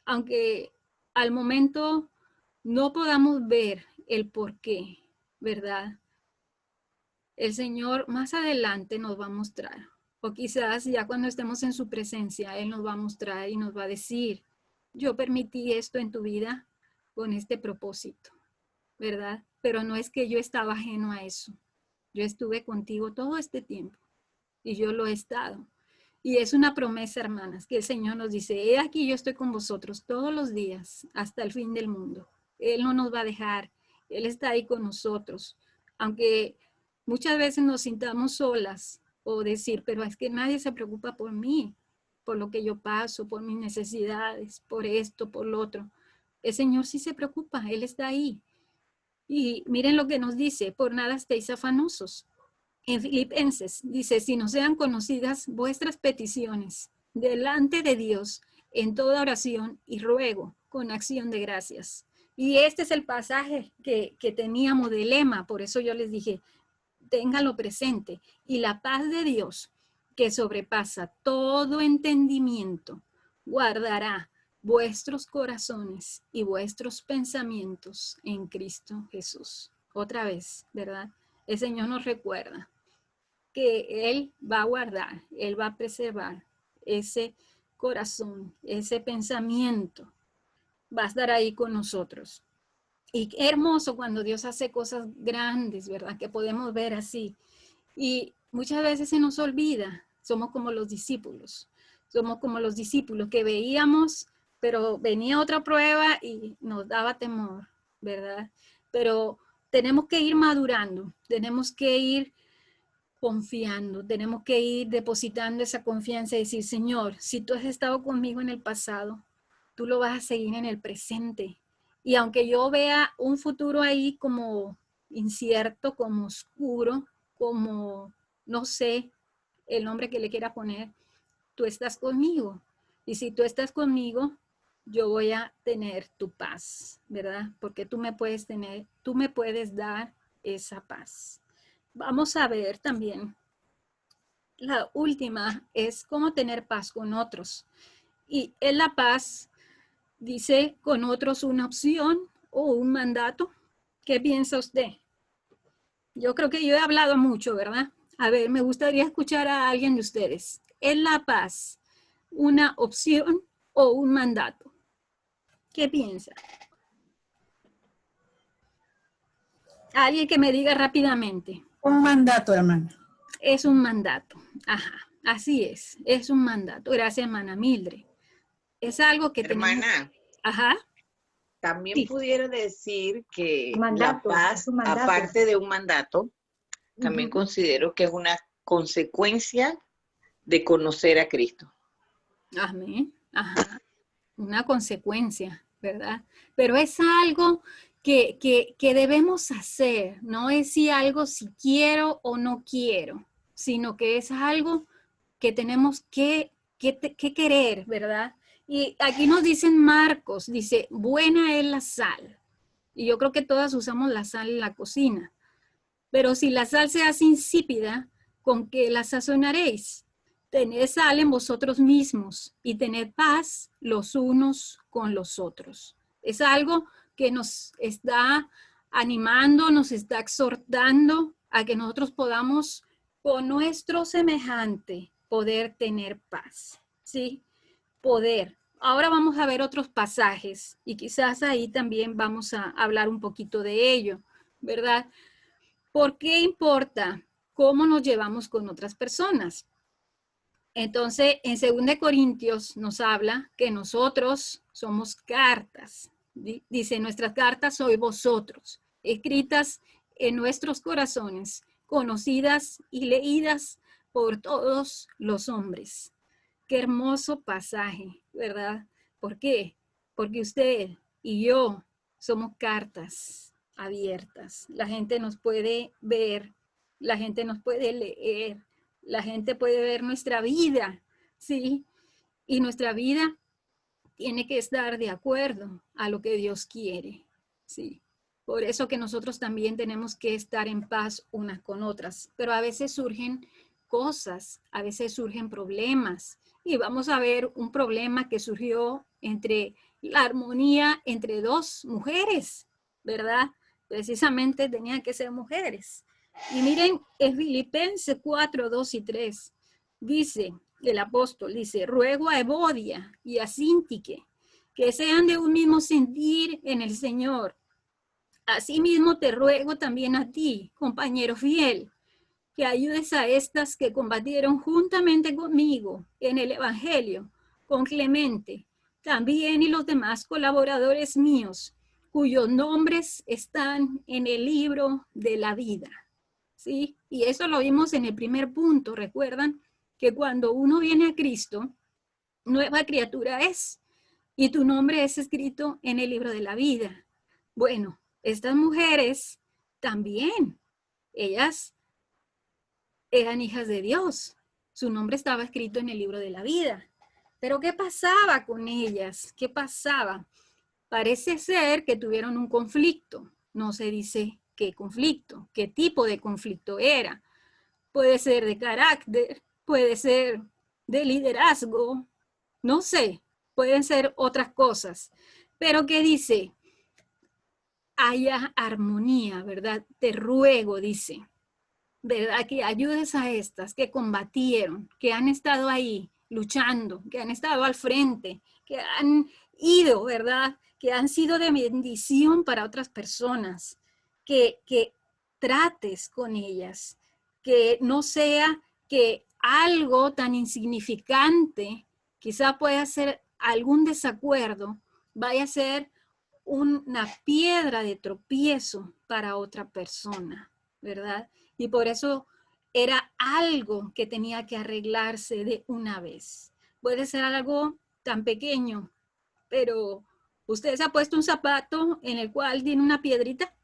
Aunque al momento no podamos ver el por qué, ¿verdad? El Señor más adelante nos va a mostrar, o quizás ya cuando estemos en su presencia, Él nos va a mostrar y nos va a decir, yo permití esto en tu vida con este propósito, ¿verdad? Pero no es que yo estaba ajeno a eso. Yo estuve contigo todo este tiempo y yo lo he estado. Y es una promesa, hermanas, que el Señor nos dice, he aquí yo estoy con vosotros todos los días hasta el fin del mundo. Él no nos va a dejar, Él está ahí con nosotros. Aunque muchas veces nos sintamos solas o decir, pero es que nadie se preocupa por mí, por lo que yo paso, por mis necesidades, por esto, por lo otro. El Señor sí se preocupa, Él está ahí. Y miren lo que nos dice, por nada estéis afanosos. En Filipenses dice, si no sean conocidas vuestras peticiones delante de Dios en toda oración y ruego con acción de gracias. Y este es el pasaje que teníamos de lema, por eso yo les dije, ténganlo presente. Y la paz de Dios, que sobrepasa todo entendimiento, guardará vuestros corazones y vuestros pensamientos en Cristo Jesús. Otra vez, ¿verdad? El Señor nos recuerda que Él va a guardar, Él va a preservar ese corazón, ese pensamiento, va a estar ahí con nosotros. Y qué hermoso cuando Dios hace cosas grandes, ¿verdad? Que podemos ver así. Y muchas veces se nos olvida, somos como los discípulos. Somos como los discípulos que veíamos, pero venía otra prueba y nos daba temor, ¿verdad? Pero tenemos que ir madurando, tenemos que ir confiando, tenemos que ir depositando esa confianza y decir, Señor, si tú has estado conmigo en el pasado, tú lo vas a seguir en el presente. Y aunque yo vea un futuro ahí como incierto, como oscuro, como, no sé, el nombre que le quiera poner, tú estás conmigo. Y si tú estás conmigo, yo voy a tener tu paz, ¿verdad? Porque tú me puedes tener, tú me puedes dar esa paz. Vamos a ver también. La última es cómo tener paz con otros. Y en la paz dice con otros una opción o un mandato. ¿Qué piensa usted? Yo creo que yo he hablado mucho, ¿verdad? A ver, me gustaría escuchar a alguien de ustedes. ¿Es la paz una opción o un mandato? ¿Qué piensa? Alguien que me diga rápidamente. Un mandato, hermana. Es un mandato. Ajá, así es un mandato. Gracias, hermana Mildred. Es algo que tenemos. Hermana, Ajá, también sí. pudiera decir que la Mandato, paz, es un mandato. aparte de un mandato, también considero que es una consecuencia de conocer a Cristo. Amén. Ajá. Una consecuencia, ¿verdad? Pero es algo que debemos hacer, no es si algo si quiero o no quiero, sino que es algo que tenemos que querer, ¿verdad? Y aquí nos dicen Marcos, dice, buena es la sal. Y yo creo que todas usamos la sal en la cocina. Pero si la sal se hace insípida, ¿con qué la sazonaréis? Tened sal en vosotros mismos y tened paz los unos con los otros. Es algo que nos está animando, nos está exhortando a que nosotros podamos con nuestro semejante poder tener paz, ¿sí? Poder. Ahora vamos a ver otros pasajes y quizás ahí también vamos a hablar un poquito de ello, ¿verdad? ¿Por qué importa cómo nos llevamos con otras personas? Entonces, en 2 Corintios nos habla que nosotros somos cartas. Dice, nuestras cartas sois vosotros, escritas en nuestros corazones, conocidas y leídas por todos los hombres. Qué hermoso pasaje, ¿verdad? ¿Por qué? Porque usted y yo somos cartas abiertas. La gente nos puede ver, la gente nos puede leer, la gente puede ver nuestra vida, ¿sí? Y nuestra vida tiene que estar de acuerdo a lo que Dios quiere, ¿sí? Por eso que nosotros también tenemos que estar en paz unas con otras, pero a veces surgen cosas, a veces surgen problemas, y vamos a ver un problema que surgió entre la armonía entre dos mujeres, ¿verdad? Precisamente tenían que ser mujeres. Y miren, en Filipenses 4, 2 y 3, dice el apóstol, dice, ruego a Evodia y a Síntique que sean de un mismo sentir en el Señor. Asimismo te ruego también a ti, compañero fiel, que ayudes a estas que combatieron juntamente conmigo en el Evangelio, con Clemente, también y los demás colaboradores míos, cuyos nombres están en el libro de la vida. ¿Sí? Y eso lo vimos en el primer punto, ¿recuerdan? Que cuando uno viene a Cristo, nueva criatura es, y tu nombre es escrito en el libro de la vida. Bueno, estas mujeres también, ellas eran hijas de Dios. Su nombre estaba escrito en el libro de la vida. Pero ¿qué pasaba con ellas? ¿Qué pasaba? Parece ser que tuvieron un conflicto. No se dice qué conflicto, qué tipo de conflicto era. Puede ser de carácter, puede ser de liderazgo, no sé, pueden ser otras cosas. Pero ¿qué dice? Haya armonía, ¿verdad? Te ruego, dice, ¿verdad? Que ayudes a estas que combatieron, que han estado ahí luchando, que han estado al frente, que han ido, ¿verdad? Que han sido de bendición para otras personas, que trates con ellas, que no sea que algo tan insignificante, quizá pueda ser algún desacuerdo, vaya a ser una piedra de tropiezo para otra persona, ¿verdad? Y por eso era algo que tenía que arreglarse de una vez. Puede ser algo tan pequeño, pero usted se ha puesto un zapato en el cual tiene una piedrita.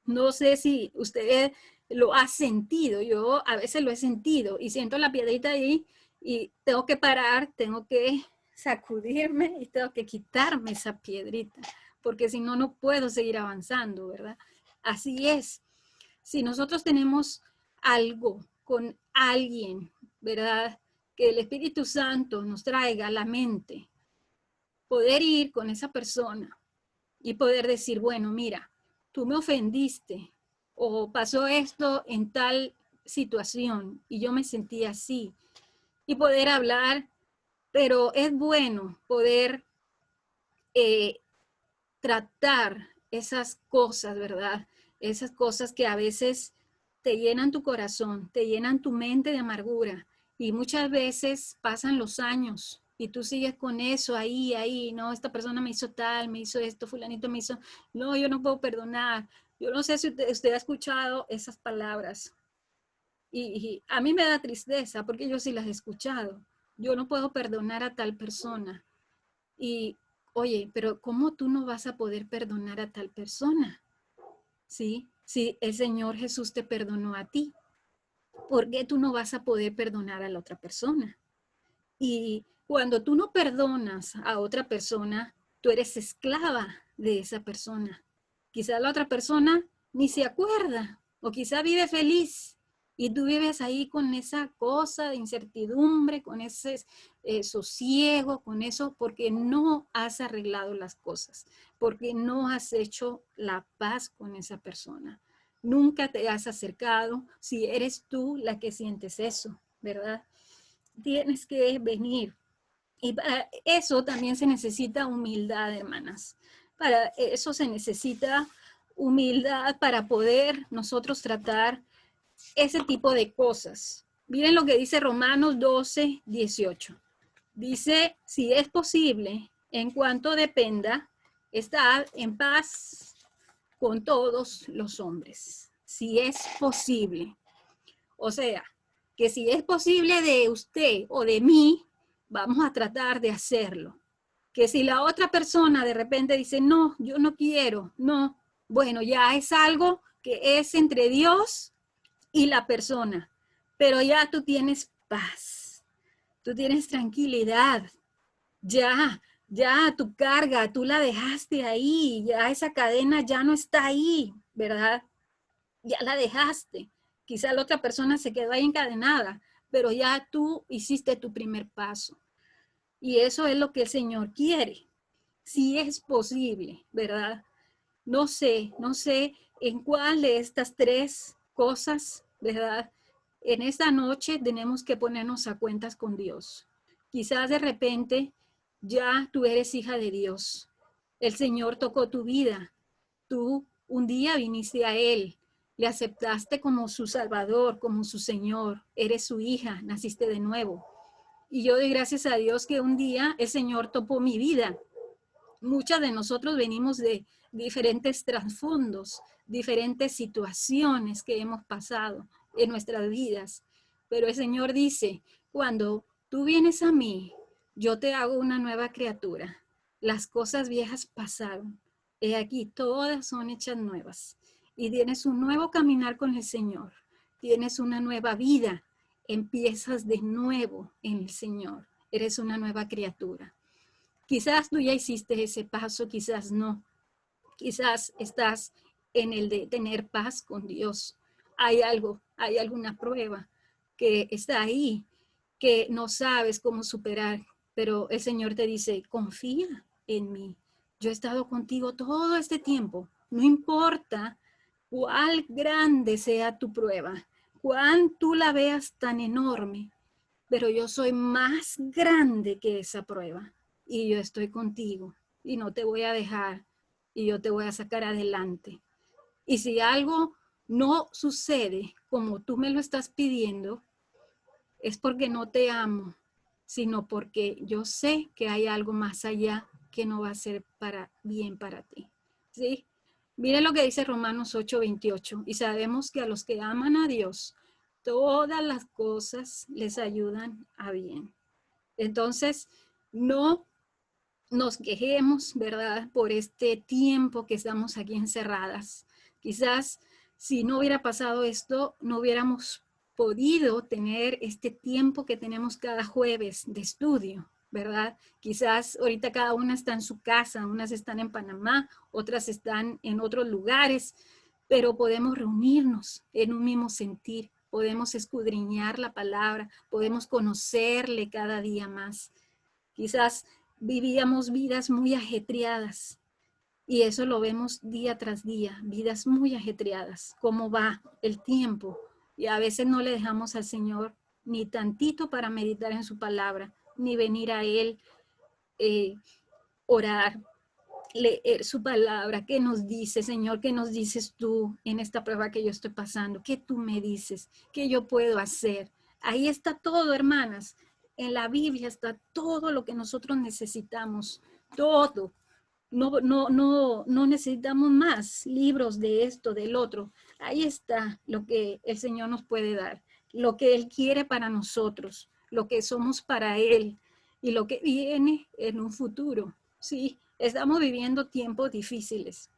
No sé si usted lo ha sentido. Yo a veces lo he sentido y siento la piedrita ahí y tengo que parar, tengo que sacudirme y tengo que quitarme esa piedrita, porque si no, no puedo seguir avanzando, ¿verdad? Así es. Si nosotros tenemos algo con alguien, ¿verdad? Que el Espíritu Santo nos traiga a la mente, poder ir con esa persona y poder decir, bueno, mira, tú me ofendiste o pasó esto en tal situación y yo me sentí así, y poder hablar, pero es bueno poder tratar esas cosas, ¿verdad? Esas cosas que a veces te llenan tu corazón, te llenan tu mente de amargura y muchas veces pasan los años y tú sigues con eso ahí, no, esta persona me hizo tal, me hizo esto, fulanito me hizo, no, yo no puedo perdonar. Yo no sé si usted ha escuchado esas palabras y a mí me da tristeza porque yo sí las he escuchado. Yo no puedo perdonar a tal persona. Y, oye, pero ¿cómo tú no vas a poder perdonar a tal persona? ¿Sí? Si el Señor Jesús te perdonó a ti, ¿por qué tú no vas a poder perdonar a la otra persona? Y cuando tú no perdonas a otra persona, tú eres esclava de esa persona. Quizá la otra persona ni se acuerda o quizá vive feliz y tú vives ahí con esa cosa de incertidumbre, con ese sosiego, con eso, porque no has arreglado las cosas, porque no has hecho la paz con esa persona. Nunca te has acercado si eres tú la que sientes eso, ¿verdad? Tienes que venir. Y para eso también se necesita humildad, hermanas. Para eso se necesita humildad para poder nosotros tratar ese tipo de cosas. Miren lo que dice Romanos 12, 18. Dice, si es posible, en cuanto dependa, estar en paz con todos los hombres. Si es posible. O sea, que si es posible de usted o de mí, vamos a tratar de hacerlo. Que si la otra persona de repente dice, no, yo no quiero, no, bueno, ya es algo que es entre Dios y la persona, pero ya tú tienes paz, tú tienes tranquilidad, ya tu carga, tú la dejaste ahí, ya esa cadena ya no está ahí, ¿verdad? Ya la dejaste. Quizá la otra persona se quedó ahí encadenada, pero ya tú hiciste tu primer paso. Y eso es lo que el Señor quiere. Si es posible, ¿verdad? No sé en cuál de estas tres cosas, ¿verdad? En esta noche tenemos que ponernos a cuentas con Dios. Quizás de repente ya tú eres hija de Dios. El Señor tocó tu vida. Tú un día viniste a Él, le aceptaste como su Salvador, como su Señor. Eres su hija, naciste de nuevo. Y yo doy gracias a Dios que un día el Señor topó mi vida. Muchas de nosotros venimos de diferentes trasfondos, diferentes situaciones que hemos pasado en nuestras vidas. Pero el Señor dice, cuando tú vienes a mí, yo te hago una nueva criatura. Las cosas viejas pasaron. He aquí, todas son hechas nuevas. Y tienes un nuevo caminar con el Señor. Tienes una nueva vida. Empiezas de nuevo en el Señor. Eres una nueva criatura. Quizás tú ya hiciste ese paso, quizás no. Quizás estás en el de tener paz con Dios. Hay algo, hay alguna prueba que está ahí, que no sabes cómo superar, pero el Señor te dice, confía en mí. Yo he estado contigo todo este tiempo. No importa cuál grande sea tu prueba, cuán tú la veas tan enorme, pero yo soy más grande que esa prueba y yo estoy contigo y no te voy a dejar y yo te voy a sacar adelante. Y si algo no sucede como tú me lo estás pidiendo, es porque no te amo, sino porque yo sé que hay algo más allá que no va a ser para bien para ti. ¿Sí? Mire lo que dice Romanos 8:28. Y sabemos que a los que aman a Dios, todas las cosas les ayudan a bien. Entonces, no nos quejemos, ¿verdad? Por este tiempo que estamos aquí encerradas. Quizás si no hubiera pasado esto, no hubiéramos podido tener este tiempo que tenemos cada jueves de estudio, ¿verdad? Quizás ahorita cada una está en su casa, unas están en Panamá, otras están en otros lugares, pero podemos reunirnos en un mismo sentir, podemos escudriñar la palabra, podemos conocerle cada día más. Quizás vivíamos vidas muy ajetreadas y eso lo vemos día tras día, vidas muy ajetreadas, cómo va el tiempo y a veces no le dejamos al Señor ni tantito para meditar en su palabra, ni venir a Él, orar, leer su palabra. ¿Qué nos dice, Señor? ¿Qué nos dices tú en esta prueba que yo estoy pasando? ¿Qué tú me dices? ¿Qué yo puedo hacer? Ahí está todo, hermanas. En la Biblia está todo lo que nosotros necesitamos, todo. No necesitamos más libros de esto, del otro. Ahí está lo que el Señor nos puede dar, lo que Él quiere para nosotros, lo que somos para Él y lo que viene en un futuro. Sí, estamos viviendo tiempos difíciles.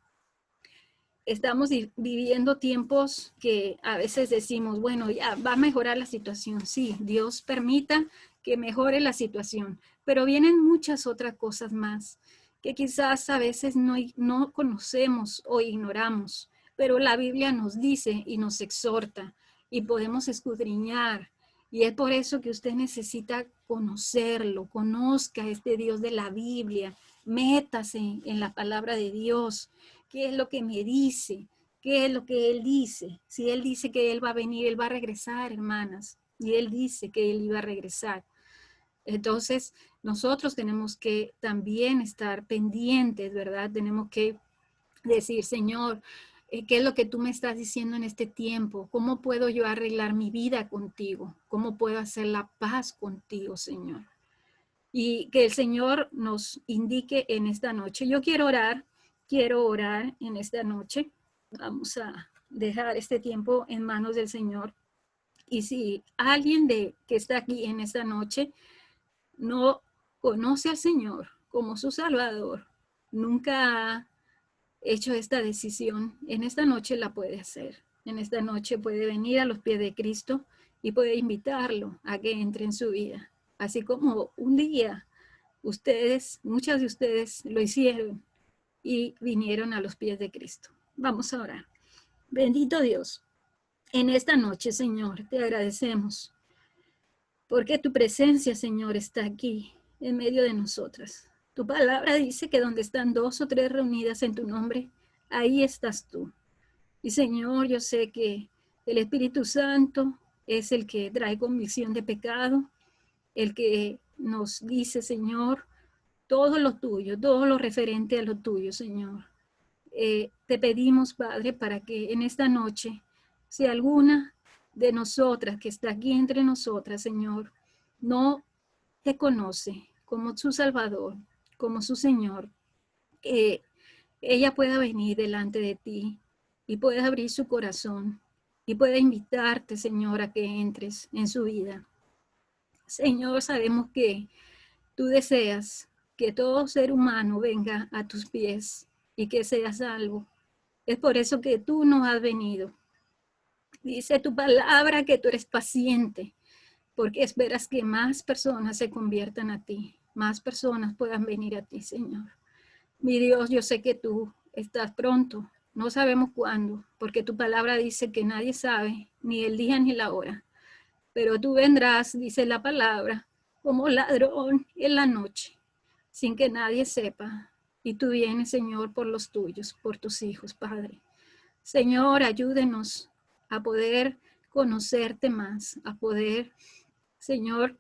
Estamos viviendo tiempos que a veces decimos, bueno, ya va a mejorar la situación. Sí, Dios permita que mejore la situación, pero vienen muchas otras cosas más que quizás a veces no conocemos o ignoramos, pero la Biblia nos dice y nos exhorta y podemos escudriñar. Y es por eso que usted necesita conocerlo, conozca este Dios de la Biblia, métase en la palabra de Dios. ¿Qué es lo que me dice? ¿Qué es lo que Él dice? Si Él dice que Él va a venir, Él va a regresar, hermanas. Y Él dice que Él iba a regresar. Entonces, nosotros tenemos que también estar pendientes, ¿verdad? Tenemos que decir, Señor, ¿qué es lo que tú me estás diciendo en este tiempo? ¿Cómo puedo yo arreglar mi vida contigo? ¿Cómo puedo hacer la paz contigo, Señor? Y que el Señor nos indique en esta noche. Yo quiero orar en esta noche. Vamos a dejar este tiempo en manos del Señor. Y si alguien que está aquí en esta noche no conoce al Señor como su Salvador, nunca ha hecho esta decisión, en esta noche la puede hacer. En esta noche puede venir a los pies de Cristo y puede invitarlo a que entre en su vida. Así como un día muchas de ustedes lo hicieron y vinieron a los pies de Cristo. Vamos a orar. Bendito Dios, en esta noche, Señor, te agradecemos porque tu presencia, Señor, está aquí en medio de nosotras. Tu palabra dice que donde están 2 o 3 reunidas en tu nombre, ahí estás tú. Y Señor, yo sé que el Espíritu Santo es el que trae convicción de pecado, el que nos dice, Señor, todo lo tuyo, todo lo referente a lo tuyo, Señor. Te pedimos, Padre, para que en esta noche, si alguna de nosotras que está aquí entre nosotras, Señor, no te conoce como su Salvador, como su Señor, ella pueda venir delante de ti y pueda abrir su corazón y pueda invitarte, Señor, a que entres en su vida. Señor, sabemos que tú deseas que todo ser humano venga a tus pies y que sea salvo. Es por eso que tú nos has venido. Dice tu palabra que tú eres paciente, porque esperas que más personas se conviertan a ti, más personas puedan venir a ti, Señor. Mi Dios, yo sé que tú estás pronto, no sabemos cuándo, porque tu palabra dice que nadie sabe ni el día ni la hora, pero tú vendrás, dice la palabra, como ladrón en la noche, sin que nadie sepa. Y tú vienes, Señor, por los tuyos, por tus hijos, Padre. Señor, ayúdenos a poder conocerte más, a poder, Señor,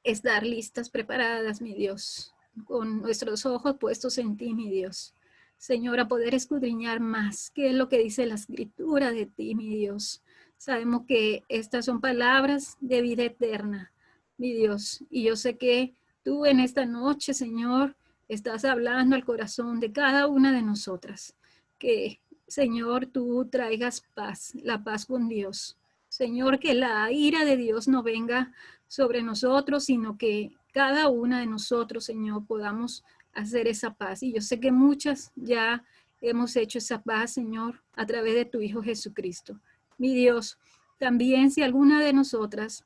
estar listas, preparadas, mi Dios, con nuestros ojos puestos en ti, mi Dios, Señor, a poder escudriñar más qué es lo que dice la Escritura de ti, mi Dios. Sabemos que estas son palabras de vida eterna, mi Dios. Y yo sé que tú en esta noche, Señor, estás hablando al corazón de cada una de nosotras. Que, Señor, tú traigas paz, la paz con Dios. Señor, que la ira de Dios no venga sobre nosotros, sino que cada una de nosotros, Señor, podamos hacer esa paz. Y yo sé que muchas ya hemos hecho esa paz, Señor, a través de tu Hijo Jesucristo. Mi Dios, también si alguna de nosotras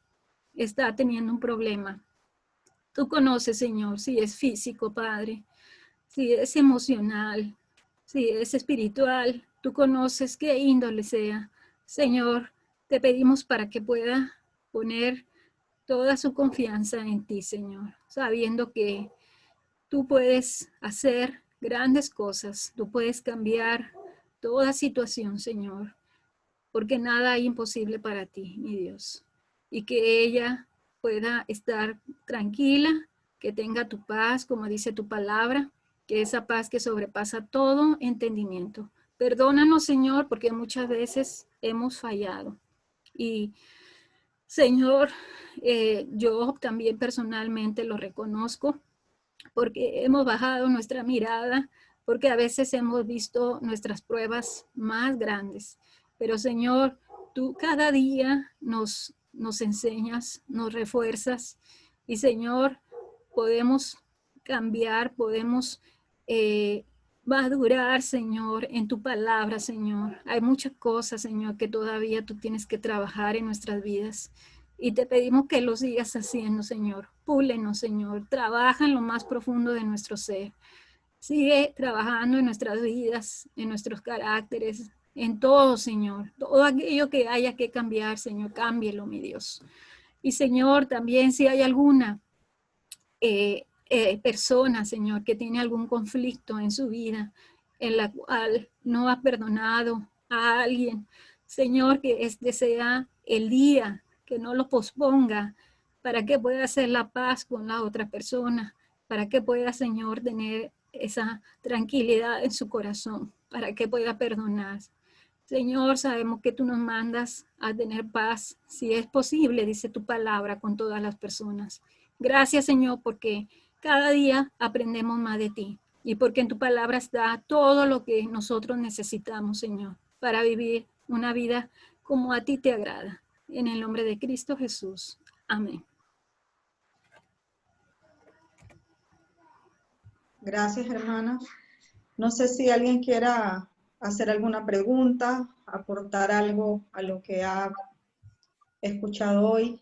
está teniendo un problema, tú conoces, Señor, si es físico, Padre, si es emocional, si es espiritual, tú conoces qué índole sea. Señor, te pedimos para que pueda poner toda su confianza en ti, Señor, sabiendo que tú puedes hacer grandes cosas, tú puedes cambiar toda situación, Señor, porque nada hay imposible para ti, mi Dios. Y que ella pueda estar tranquila, que tenga tu paz, como dice tu palabra, que esa paz que sobrepasa todo entendimiento. Perdónanos, Señor, porque muchas veces hemos fallado. Y, Señor, yo también personalmente lo reconozco, porque hemos bajado nuestra mirada, porque a veces hemos visto nuestras pruebas más grandes. Pero Señor, tú cada día nos enseñas, nos refuerzas y Señor, podemos cambiar, podemos madurar, Señor, en tu palabra, Señor. Hay muchas cosas, Señor, que todavía tú tienes que trabajar en nuestras vidas. Y te pedimos que lo sigas haciendo, Señor. Púlenos, Señor. Trabaja en lo más profundo de nuestro ser. Sigue trabajando en nuestras vidas, en nuestros caracteres, en todo, Señor. Todo aquello que haya que cambiar, Señor, cámbielo, mi Dios. Y, Señor, también si hay alguna persona, Señor, que tiene algún conflicto en su vida, en la cual no ha perdonado a alguien, Señor, que este sea el día, que no lo posponga, para que pueda hacer la paz con la otra persona, para que pueda, Señor, tener esa tranquilidad en su corazón, para que pueda perdonar. Señor, sabemos que tú nos mandas a tener paz, si es posible, dice tu palabra, con todas las personas. Gracias, Señor, porque cada día aprendemos más de ti y porque en tu palabra está todo lo que nosotros necesitamos, Señor, para vivir una vida como a ti te agrada. En el nombre de Cristo Jesús. Amén. Gracias, hermana. No sé si alguien quiera hacer alguna pregunta, aportar algo a lo que ha escuchado hoy.